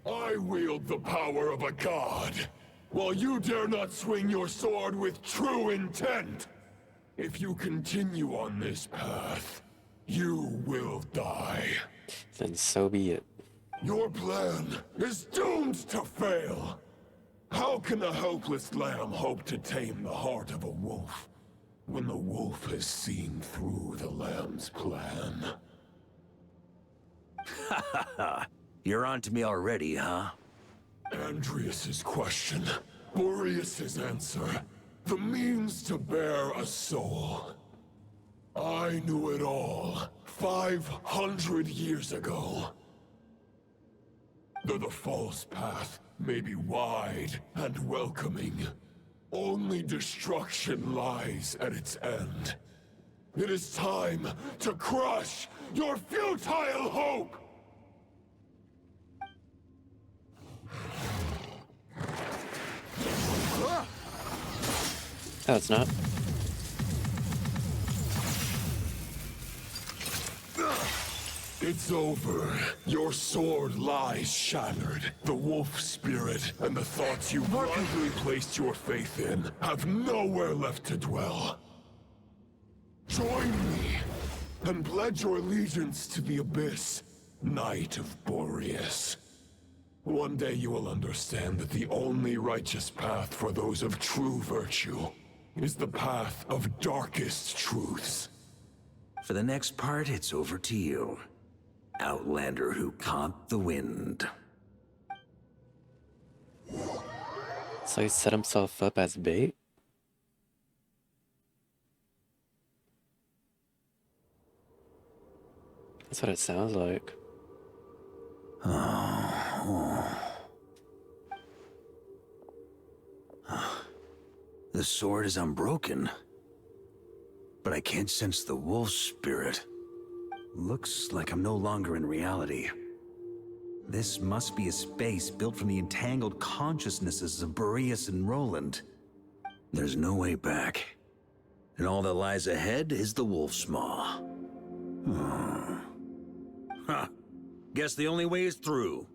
I wield the power of a god, while you dare not swing your sword with true intent. If you continue on this path, you will die. Then so be it. Your plan is doomed to fail. How can a helpless lamb hope to tame the heart of a wolf when the wolf has seen through the lamb's plan? You're on to me already, huh? Andreas's question, Boreas's answer, the means to bear a soul. I knew it all 500 years ago. Though the false path may be wide and welcoming, only destruction lies at its end. It is time to crush your futile hope! Oh, it's not. It's over. Your sword lies shattered. The wolf spirit and the thoughts you blindly placed your faith in have nowhere left to dwell. Join me and pledge your allegiance to the abyss, Knight of Boreas. One day you will understand that the only righteous path for those of true virtue is the path of darkest truths. For the next part, it's over to you. Outlander who caught the wind. So he set himself up as bait? That's what it sounds like. The sword is unbroken, but I can't sense the wolf spirit. Looks like I'm no longer in reality. This must be a space built from the entangled consciousnesses of Boreas and Roland. There's no way back. And all that lies ahead is the wolf's maw. Huh. Guess the only way is through.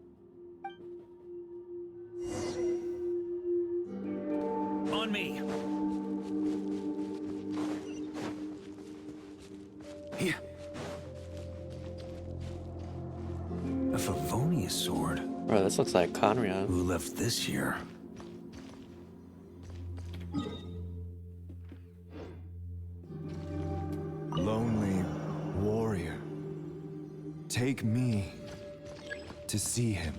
On me! Here. A Favonius sword. Bro, this looks like Conrion. Who left this here? Lonely warrior, take me to see him.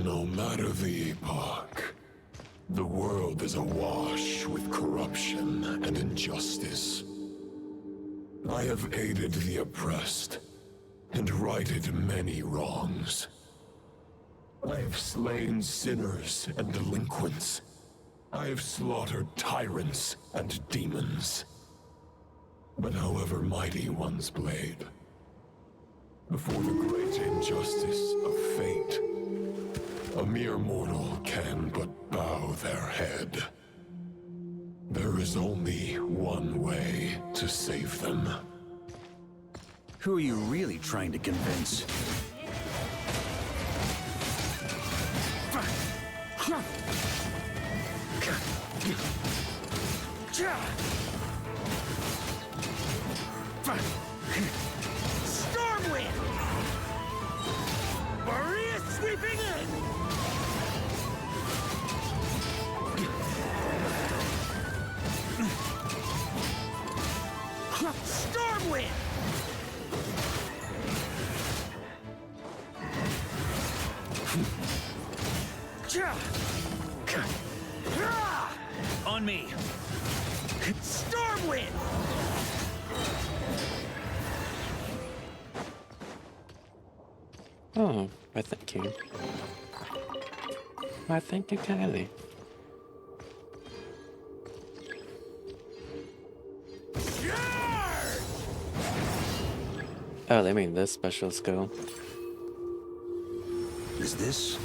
No matter the epoch, the world is awash with corruption and injustice. I have aided the oppressed and righted many wrongs. I have slain sinners and delinquents. I have slaughtered tyrants and demons. But however mighty one's blade, before the great injustice of fate, a mere mortal can but bow their head. There is only one way to save them. Who are you really trying to convince? Stormwind! Maria sweeping in! Stormwind! On me! Stormwind! Oh, I thank you. I thank you kindly. Oh, they mean this special skill. Is this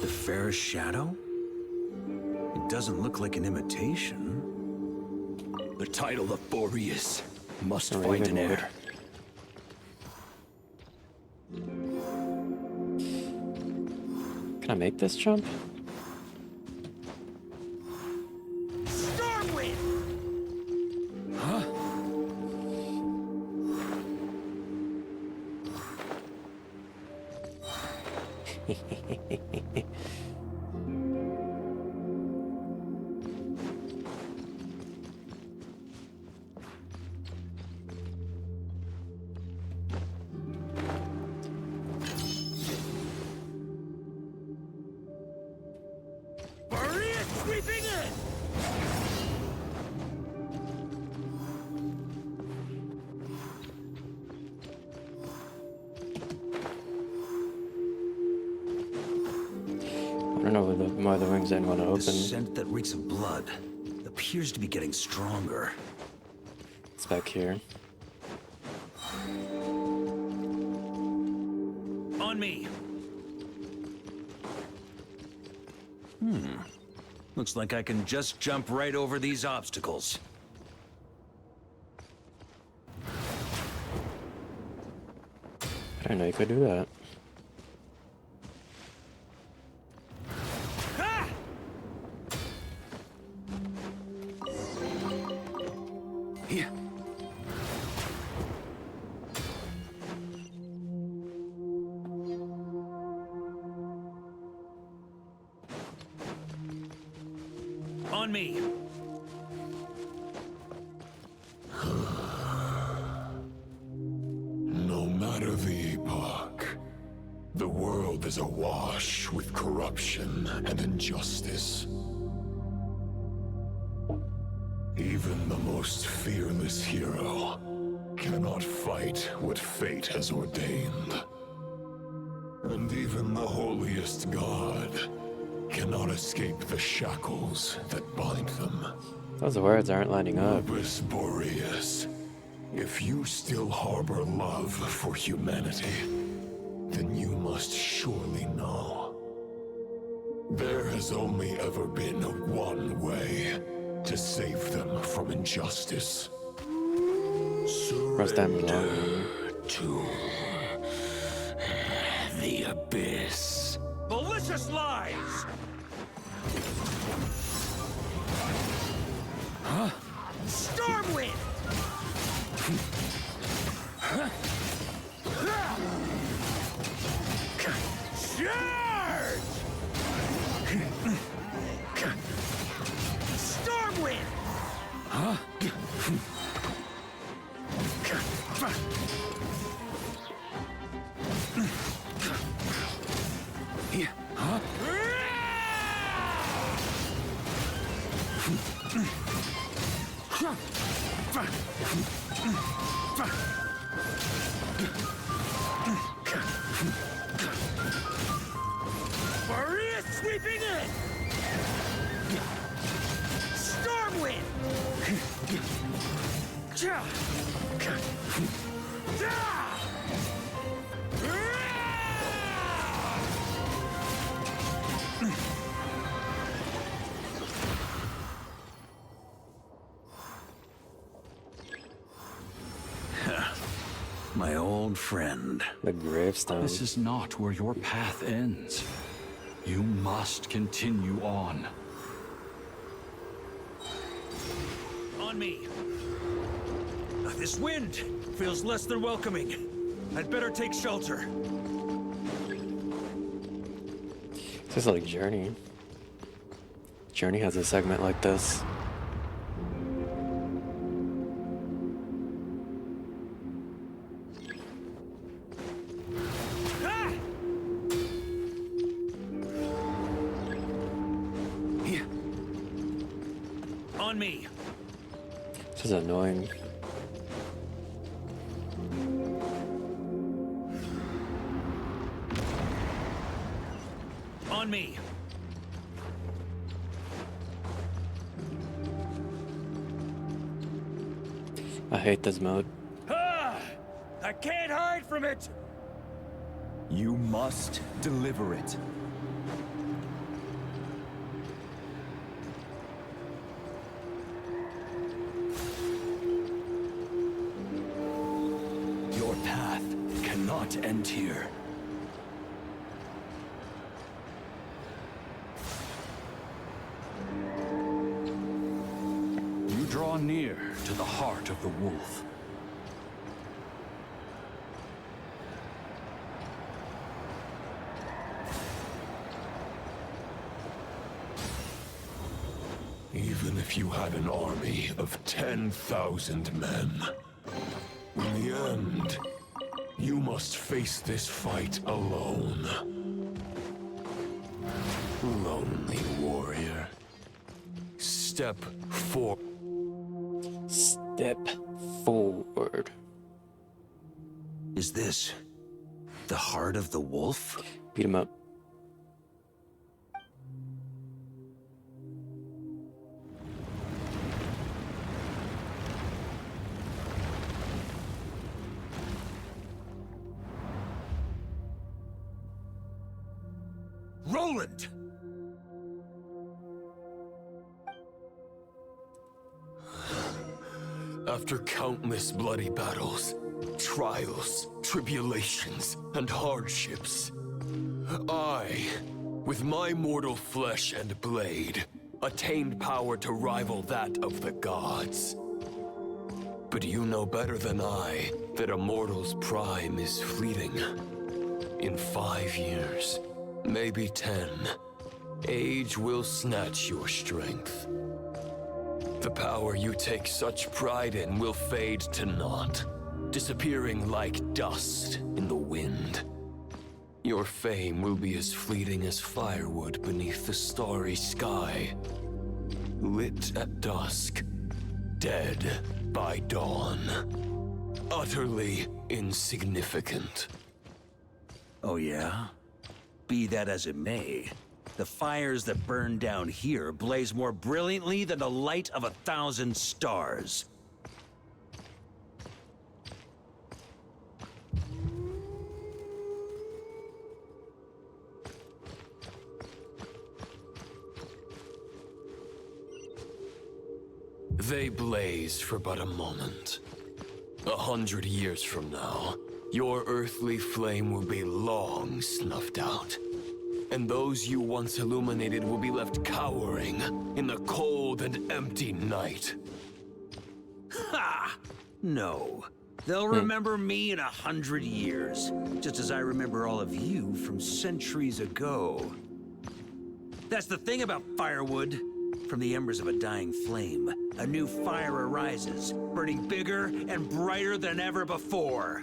the fairest shadow? It doesn't look like an imitation. The title of Boreas must Or find even an wood. heir. Can I make this jump? Stormwind! Huh? Maria sweeping in! I don't know why the wings didn't want to The open. scent that reeks of blood appears to be getting stronger. It's back here. On me! Looks like I can just jump right over these obstacles. I didn't know you could do that. Here. On me. No matter the epoch, the world is awash with corruption and injustice. Even the most fearless hero cannot fight what fate has ordained. And even the holiest god cannot escape the shackles that bind them. Those words aren't lining up. Lupus Boreas, if you still harbor love for humanity, then you must surely know. There has only ever been one way to save them from injustice. Press down below. Surrender to the abyss. Malicious lies! Huh? Stormwind! Charge! Stormwind! Huh? Here. Huh? Maria sweeping in! Stormwind! My old friend. The gravestone. This is not where your path ends. You must continue on. On On me. This wind feels less than welcoming. I'd better take shelter. This is like Journey. Journey has a segment like this. On me. This is annoying. On me. I hate this mode. I can't hide from it. You must deliver it. Your path cannot end here. You draw near to the heart of the wolf. Even if you had an army of 10,000 men, in the end, you must face this fight alone. Lonely warrior. Step forward. Step forward. Is this the heart of the wolf? Beat him up. Roland! After countless bloody battles, trials, tribulations, and hardships, I, with my mortal flesh and blade, attained power to rival that of the gods. But you know better than I that a mortal's prime is fleeting. In 5 years, maybe 10, age will snatch your strength. The power you take such pride in will fade to naught, disappearing like dust in the wind. Your fame will be as fleeting as firewood beneath the starry sky, lit at dusk, dead by dawn. Utterly insignificant. Oh yeah? Be that as it may, the fires that burn down here blaze more brilliantly than the light of 1,000 stars. They blaze for but a moment. 100 years from now, your earthly flame will be long snuffed out. And those you once illuminated will be left cowering in the cold and empty night. Ha! No. They'll remember me in 100 years, just as I remember all of you from centuries ago. That's the thing about firewood. From the embers of a dying flame, a new fire arises, burning bigger and brighter than ever before.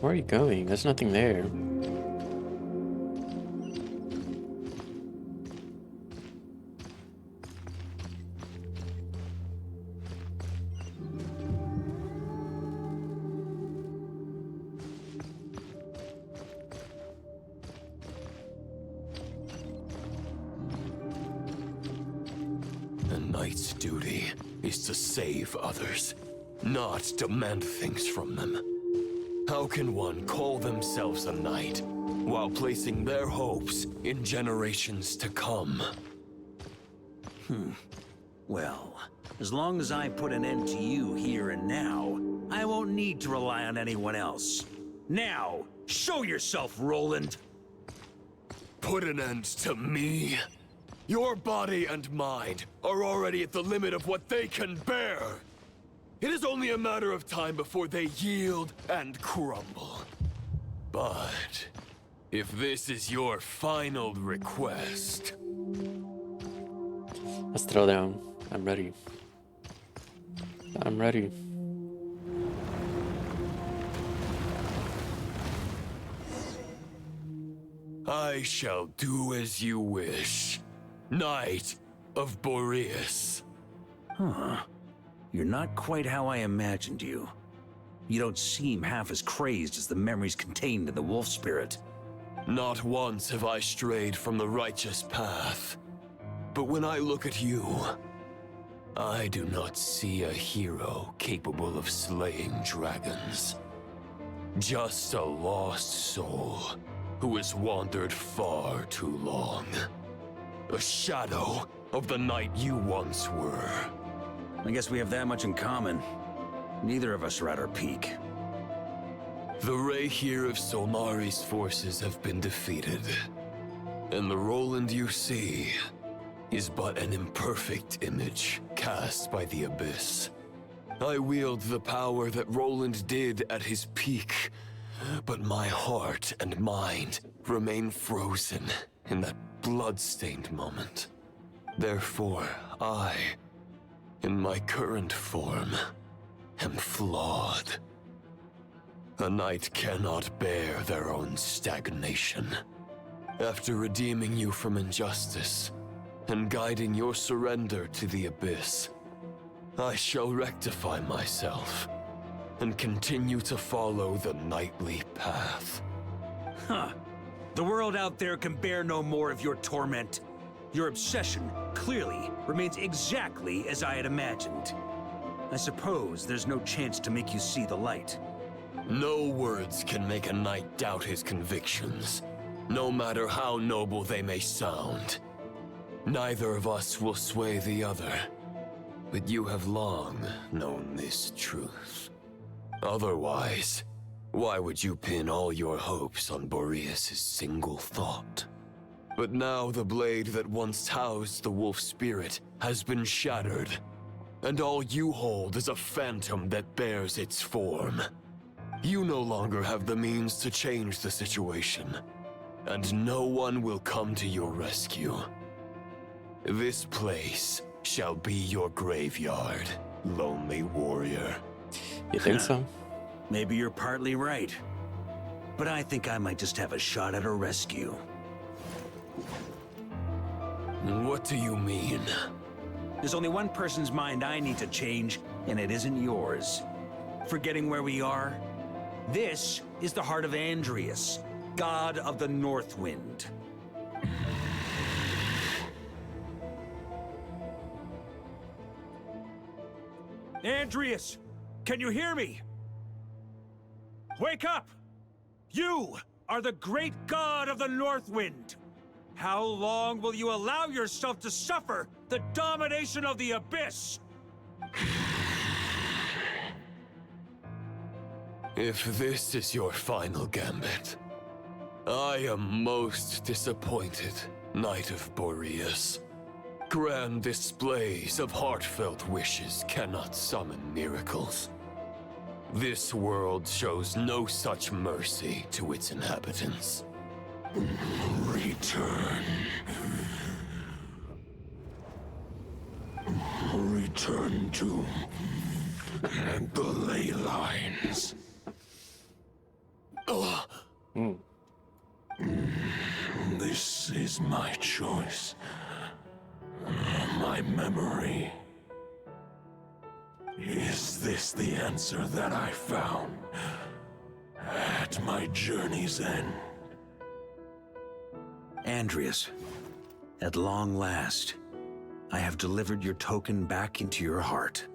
Where are you going? There's nothing there. A knight's duty is to save others, not demand things from them. How can one call themselves a knight while placing their hopes in generations to come? Well, as long as I put an end to you here and now, I won't need to rely on anyone else. Now, show yourself, Roland! Put an end to me? Your body and mind are already at the limit of what they can bear. It is only a matter of time before they yield and crumble. But if this is your final request... Let's throw down. I'm ready. I'm ready. I shall do as you wish. Knight of Boreas. Huh. You're not quite how I imagined you. You don't seem half as crazed as the memories contained in the wolf spirit. Not once have I strayed from the righteous path. But when I look at you, I do not see a hero capable of slaying dragons. Just a lost soul who has wandered far too long. A shadow of the knight you once were. I guess we have that much in common. Neither of us are at our peak. The Rayhir of Solmari's forces have been defeated. And the Roland you see is but an imperfect image cast by the Abyss. I wield the power that Roland did at his peak, but my heart and mind remain frozen in that blood-stained moment. Therefore, I, in my current form, am flawed. A knight cannot bear their own stagnation. After redeeming you from injustice, and guiding your surrender to the Abyss, I shall rectify myself, and continue to follow the knightly path. Huh. The world out there can bear no more of your torment. Your obsession, clearly, remains exactly as I had imagined. I suppose there's no chance to make you see the light. No words can make a knight doubt his convictions, no matter how noble they may sound. Neither of us will sway the other, but you have long known this truth. Otherwise, why would you pin all your hopes on Boreas' single thought? But now the blade that once housed the wolf spirit has been shattered, and all you hold is a phantom that bears its form. You no longer have the means to change the situation, and no one will come to your rescue. This place shall be your graveyard, lonely warrior. You think so? Maybe you're partly right. But I think I might just have a shot at a rescue. What do you mean? There's only one person's mind I need to change, and it isn't yours. Forgetting where we are? This is the heart of Andrias, god of the North Wind. Andrias, can you hear me? Wake up! You are the great god of the North Wind. How long will you allow yourself to suffer the domination of the Abyss? If this is your final gambit, I am most disappointed, Knight of Boreas. Grand displays of heartfelt wishes cannot summon miracles. This world shows no such mercy to its inhabitants. Return. Return to the ley lines. This is my choice. My memory. Is this the answer that I found at my journey's end? Andrias, at long last, I have delivered your token back into your heart.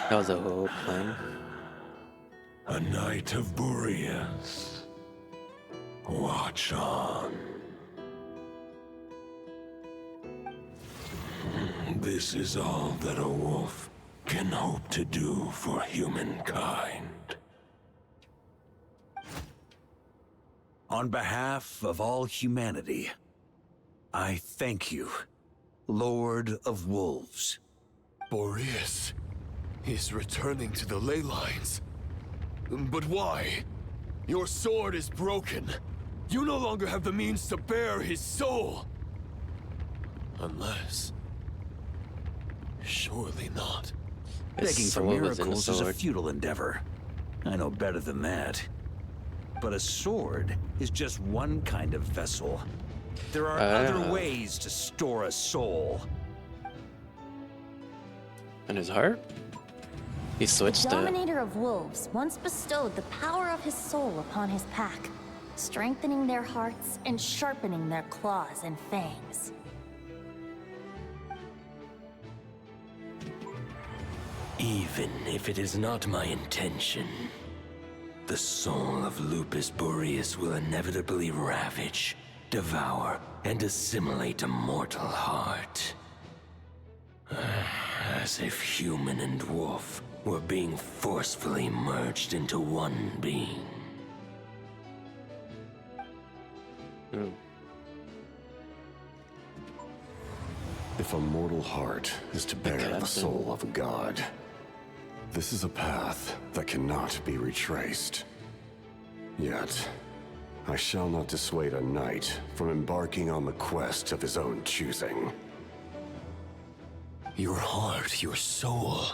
That was a whole plan. A Knight of Boreas. Watch on. This is all that a wolf can hope to do for humankind. On behalf of all humanity, I thank you, Lord of Wolves. Boreas is returning to the ley lines. But why? Your sword is broken. You no longer have the means to bear his soul. Unless... Surely not. Begging for miracles is a futile endeavor. I know better than that. But a sword is just one kind of vessel. There are other ways to store a soul. And his heart? He switched The it. Dominator of Wolves once bestowed the power of his soul upon his pack, strengthening their hearts and sharpening their claws and fangs. Even if it is not my intention, the soul of Lupus Boreas will inevitably ravage, devour, and assimilate a mortal heart. As if human and wolf were being forcefully merged into one being. If a mortal heart is to bear the soul of a god, this is a path that cannot be retraced. Yet, I shall not dissuade a knight from embarking on the quest of his own choosing. Your heart, your soul,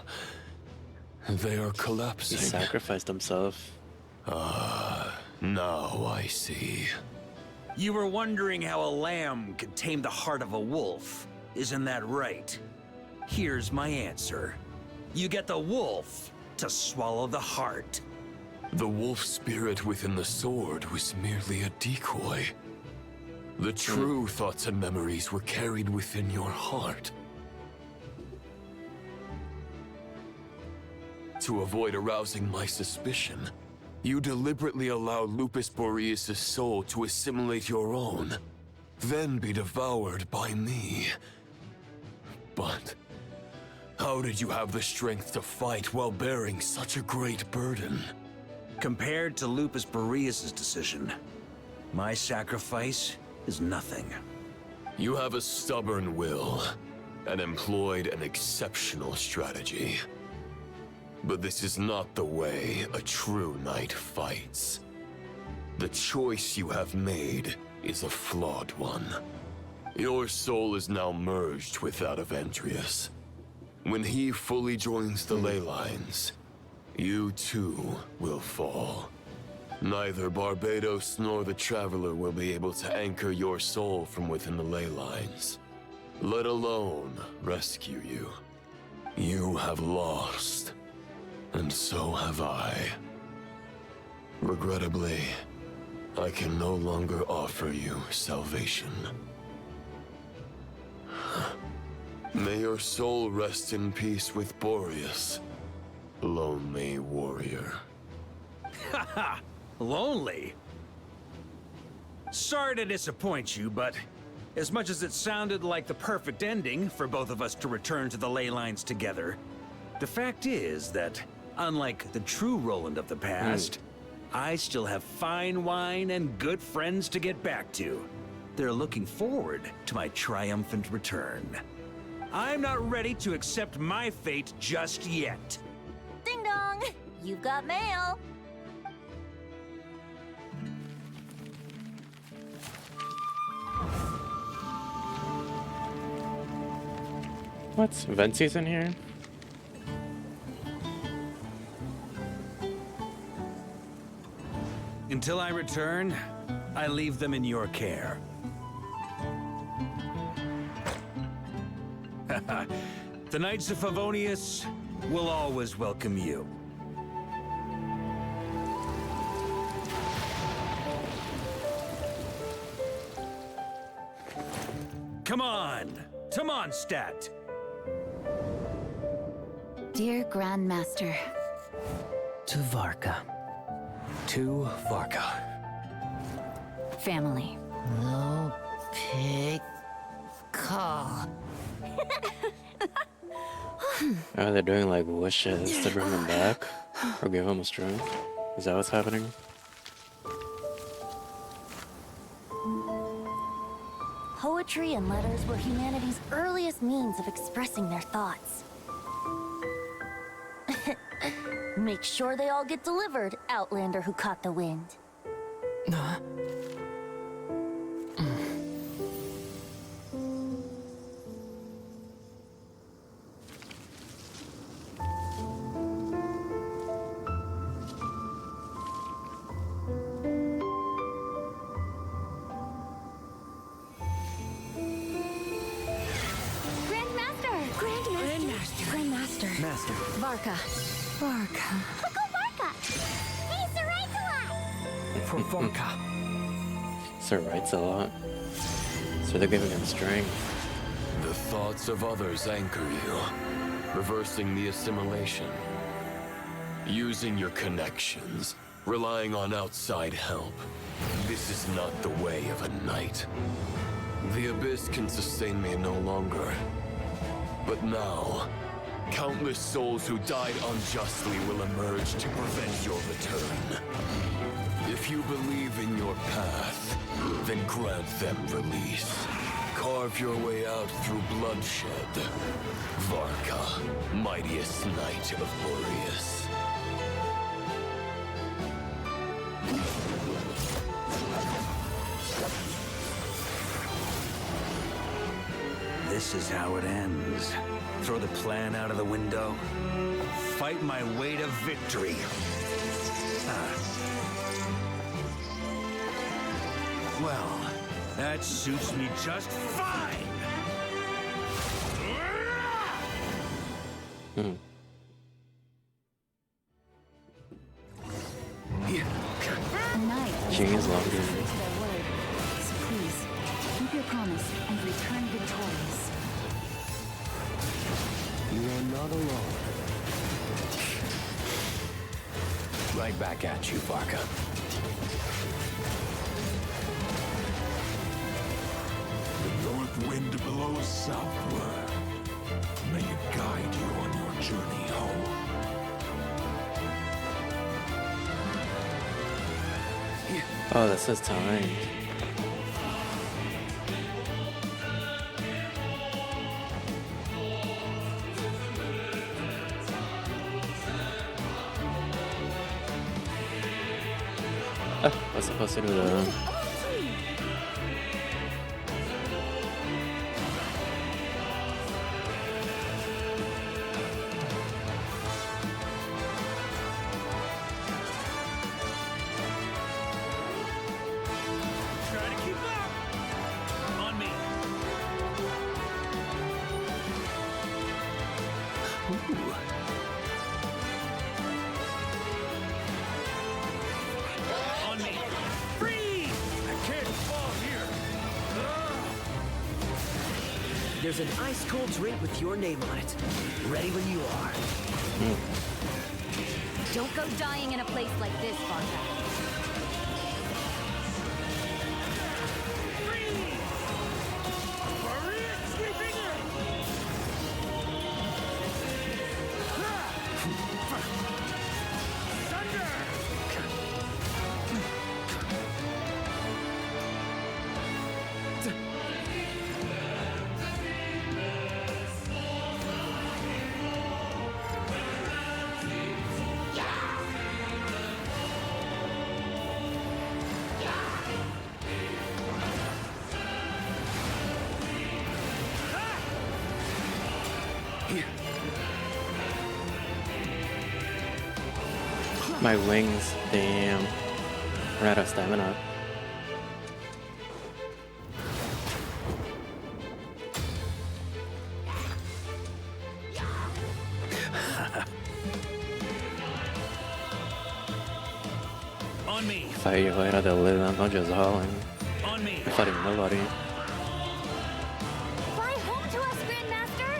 they are collapsing. He sacrificed himself. Now I see. You were wondering how a lamb could tame the heart of a wolf. Isn't that right? Here's my answer. You get the wolf to swallow the heart. The wolf spirit within the sword was merely a decoy. The true thoughts and memories were carried within your heart. To avoid arousing my suspicion, you deliberately allow Lupus Boreas' soul to assimilate your own, then be devoured by me. But how did you have the strength to fight while bearing such a great burden? Compared to Lupus Boreas' decision, my sacrifice is nothing. You have a stubborn will and employed an exceptional strategy. But this is not the way a true knight fights. The choice you have made is a flawed one. Your soul is now merged with that of Andreas. When he fully joins the ley lines, you too will fall. Neither Barbados nor the Traveler will be able to anchor your soul from within the ley lines, let alone rescue you. You have lost. And so have I. Regrettably, I can no longer offer you salvation. May your soul rest in peace with Boreas, lonely warrior. Haha! Lonely? Sorry to disappoint you, but as much as it sounded like the perfect ending for both of us to return to the ley lines together, the fact is that unlike the true Roland of the past, I still have fine wine and good friends to get back to. They're looking forward to my triumphant return. I'm not ready to accept my fate just yet. Ding dong! You've got mail! What's Ventsy's in here? Until I return, I leave them in your care. The Knights of Favonius will always welcome you. Come on! To Mondstadt! Dear Grandmaster. To Varka. To Varka. Family. No pig call. Oh, they're doing like wishes to bring him back or give him a strength. Is that what's happening? poetry and letters were humanity's earliest means of expressing their thoughts. Make sure they all get delivered, Outlander who caught the wind. Grandmaster. Master. Varka. Cuckoo Varka! Hey, Saraitala! For Varka. Sir writes a lot. So they're giving him strength. The thoughts of others anchor you, reversing the assimilation. Using your connections, relying on outside help. This is not the way of a knight. The Abyss can sustain me no longer. But now, countless souls who died unjustly will emerge to prevent your return. If you believe in your path, then grant them release. Carve your way out through bloodshed. Varka, mightiest knight of Boreas. This is how it ends. Throw the plan out of the window. Fight my way to victory. Well, that suits me just fine! King is longer. So please, keep your promise and return victorious. You are not alone. Right back at you, Varka. The north wind blows southward. May it guide you on your journey home. Oh, this is timed. Oh, what's supposed to do that? Try to keep up! On me! On me! Freeze! I can't fall here! There's an ice-cold drink with your name on it. Ready when you are. Don't go dying in a place like this, Varka. My wings, damn. Ran out of stamina. On me! Fight your way out of the lid, I'm not just hauling. On me! I'm fighting nobody. Fly home to us, Grandmaster!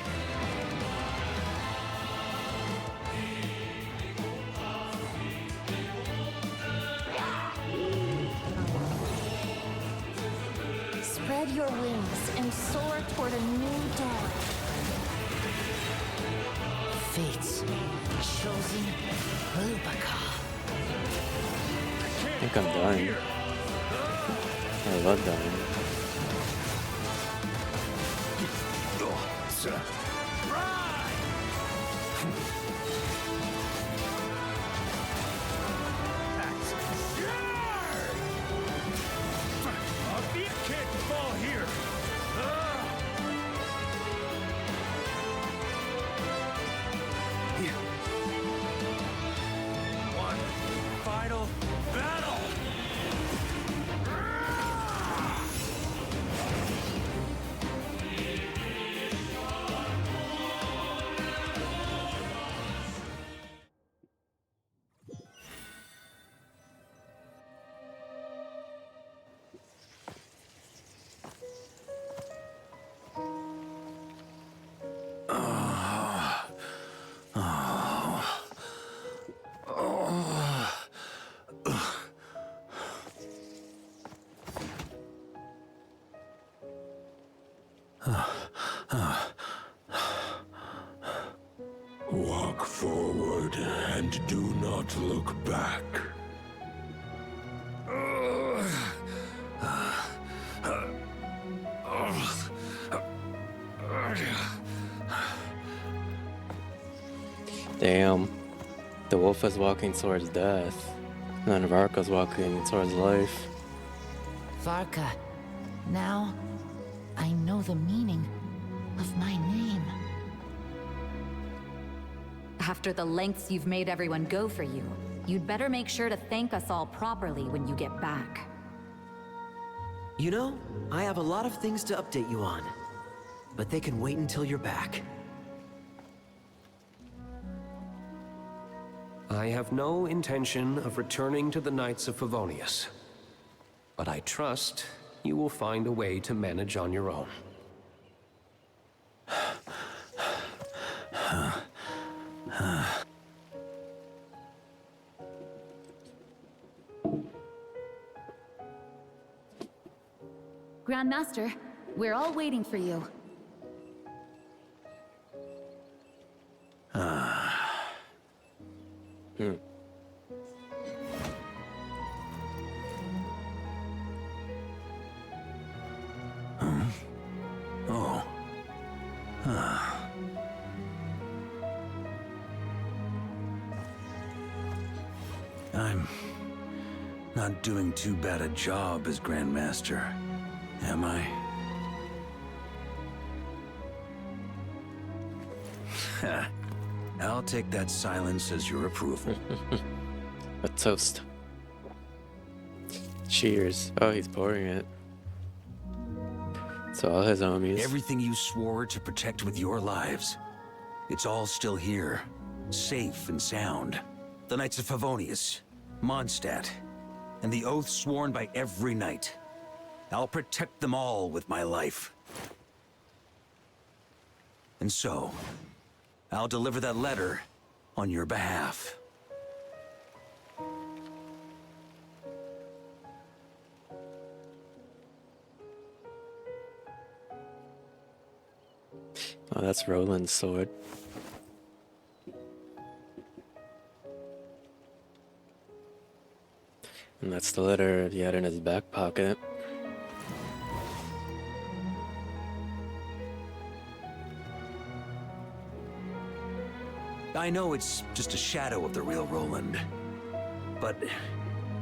Spread your wings and soar toward a new dawn. Fate's chosen Lupus. I think I'm dying. I love dying. Final battle! Walk forward and do not look back. Damn. The wolf is walking towards death. And then Varka's walking towards life. Varka, now I know the meaning of my name. After the lengths you've made everyone go for you, you'd better make sure to thank us all properly when you get back. You know, I have a lot of things to update you on. But they can wait until you're back. I have no intention of returning to the Knights of Favonius. But I trust you will find a way to manage on your own. Grandmaster, we're all waiting for you. Oh. I'm not doing too bad a job as Grandmaster, am I? I'll take that silence as your approval. A toast. Cheers. Oh, he's pouring it. So all his homies. Everything you swore to protect with your lives, it's all still here, safe and sound. The Knights of Favonius, Mondstadt, and the oath sworn by every knight. I'll protect them all with my life. And so, I'll deliver that letter on your behalf. Oh, that's Roland's sword. And that's the letter he had in his back pocket. I know it's just a shadow of the real Roland, but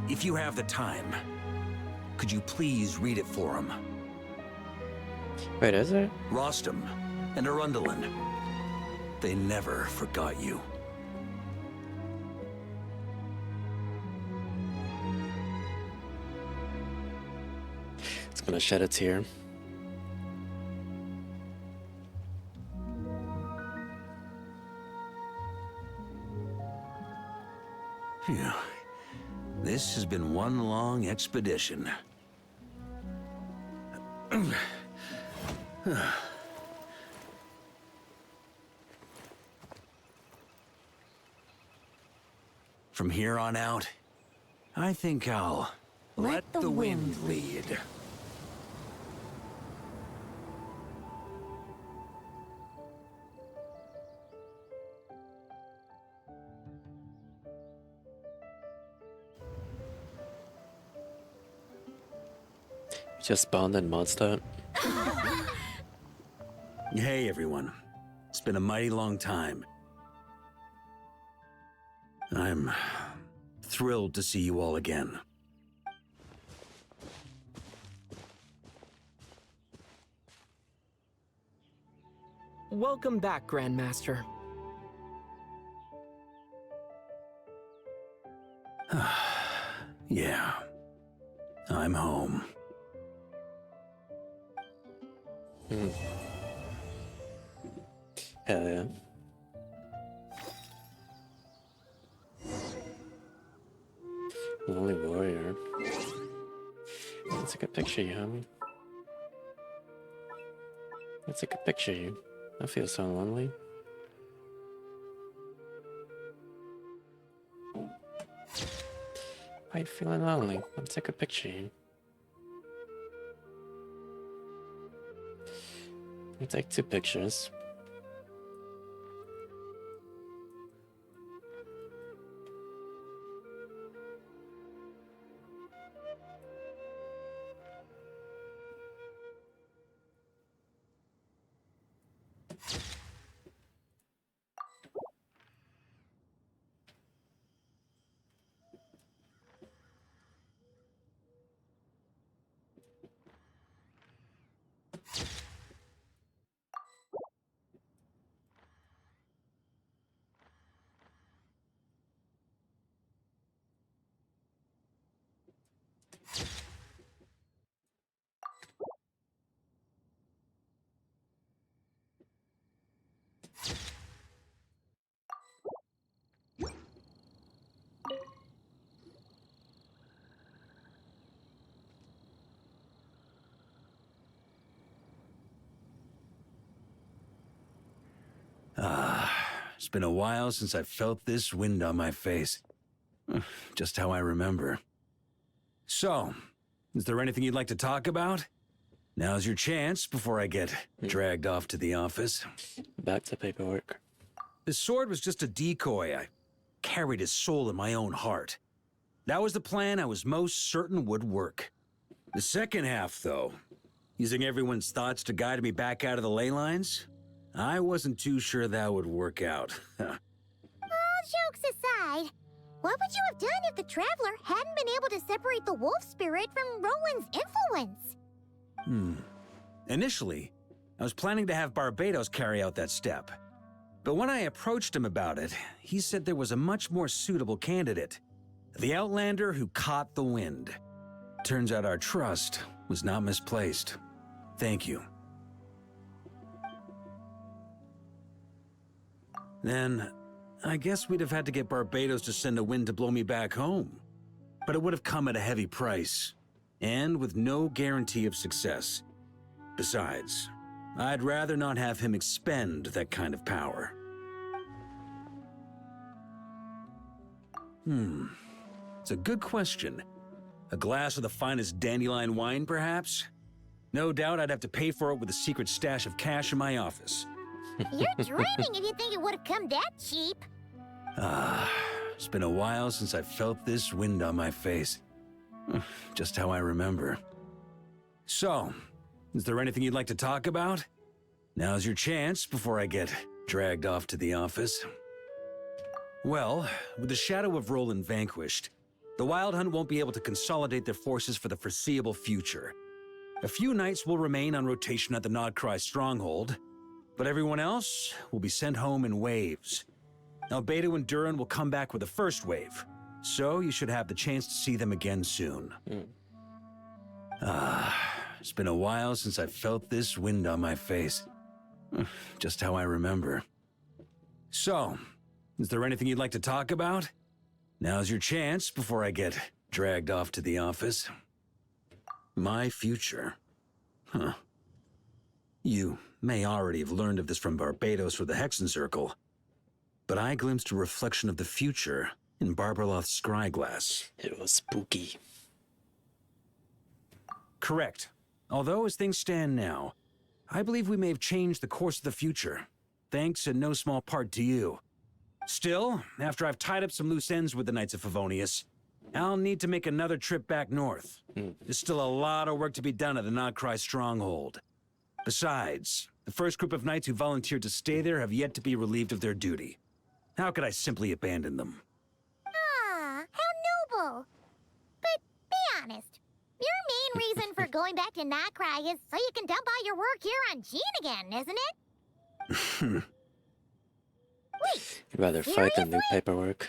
if you have the time, could you please read it for him? Wait, is it? Rostam and Arundelen, they never forgot you. It's gonna shed a tear. Phew. This has been one long expedition. From here on out, I think I'll let the wind lead. Just spawned in Mondstadt. Hey, everyone. It's been a mighty long time. I'm thrilled to see you all again. Welcome back, Grandmaster. Yeah. I'm home. Hell yeah. Lonely warrior. Let's take a picture of you, homie. Let's take a picture of you. I feel so lonely. Why are you feeling lonely? Let's take a picture of you. Let's take 2 pictures. It's been a while since I felt this wind on my face. Just how I remember. So, is there anything you'd like to talk about? Now's your chance before I get dragged off to the office. Back to paperwork. This sword was just a decoy. I carried his soul in my own heart. That was the plan I was most certain would work. The second half, though, using everyone's thoughts to guide me back out of the ley lines, I wasn't too sure that would work out. All jokes aside, what would you have done if the Traveler hadn't been able to separate the wolf spirit from Roland's influence? Initially, I was planning to have Barbados carry out that step. But when I approached him about it, he said there was a much more suitable candidate. The Outlander who caught the wind. Turns out our trust was not misplaced. Thank you. Then, I guess we'd have had to get Barbados to send a wind to blow me back home. But it would have come at a heavy price, and with no guarantee of success. Besides, I'd rather not have him expend that kind of power. It's a good question. A glass of the finest dandelion wine, perhaps? No doubt I'd have to pay for it with a secret stash of cash in my office. You're dreaming if you think it would have come that cheap. It's been a while since I felt this wind on my face. Just how I remember. So, is there anything you'd like to talk about? Now's your chance before I get dragged off to the office. Well, with the shadow of Roland vanquished, the Wild Hunt won't be able to consolidate their forces for the foreseeable future. A few knights will remain on rotation at the Nodcry stronghold, but everyone else will be sent home in waves. Albedo and Durin will come back with the first wave, so you should have the chance to see them again soon. It's been a while since I felt this wind on my face. Just how I remember. So, is there anything you'd like to talk about? Now's your chance before I get dragged off to the office. My future. You may already have learned of this from Barbados or the Hexen Circle, but I glimpsed a reflection of the future in Barbarloth's scryglass. It was spooky. Correct. Although, as things stand now, I believe we may have changed the course of the future, thanks in no small part to you. Still, after I've tied up some loose ends with the Knights of Favonius, I'll need to make another trip back north. There's still a lot of work to be done at the Nodcry stronghold. Besides, The first group of knights who volunteered to stay there have yet to be relieved of their duty. How could I simply abandon them? Ah, how noble. But be honest, your main reason for going back to Notcry is so you can dump all your work here on Gene again, isn't it? Wait, You'd rather fight than do paperwork.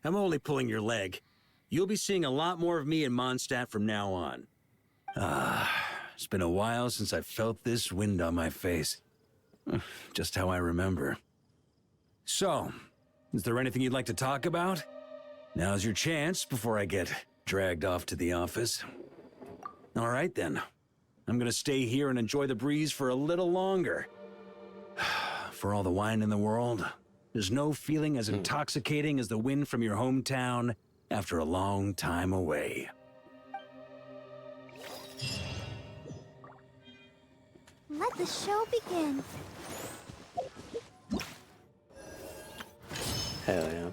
I'm only pulling your leg. You'll be seeing a lot more of me in Mondstadt from now on. It's been a while since I felt this wind on my face. Just how I remember. So, is there anything you'd like to talk about? Now's your chance before I get dragged off to the office. All right then. I'm gonna stay here and enjoy the breeze for a little longer. For all the wine in the world, there's no feeling as intoxicating as the wind from your hometown after a long time away. Let the show begin. Hell yeah.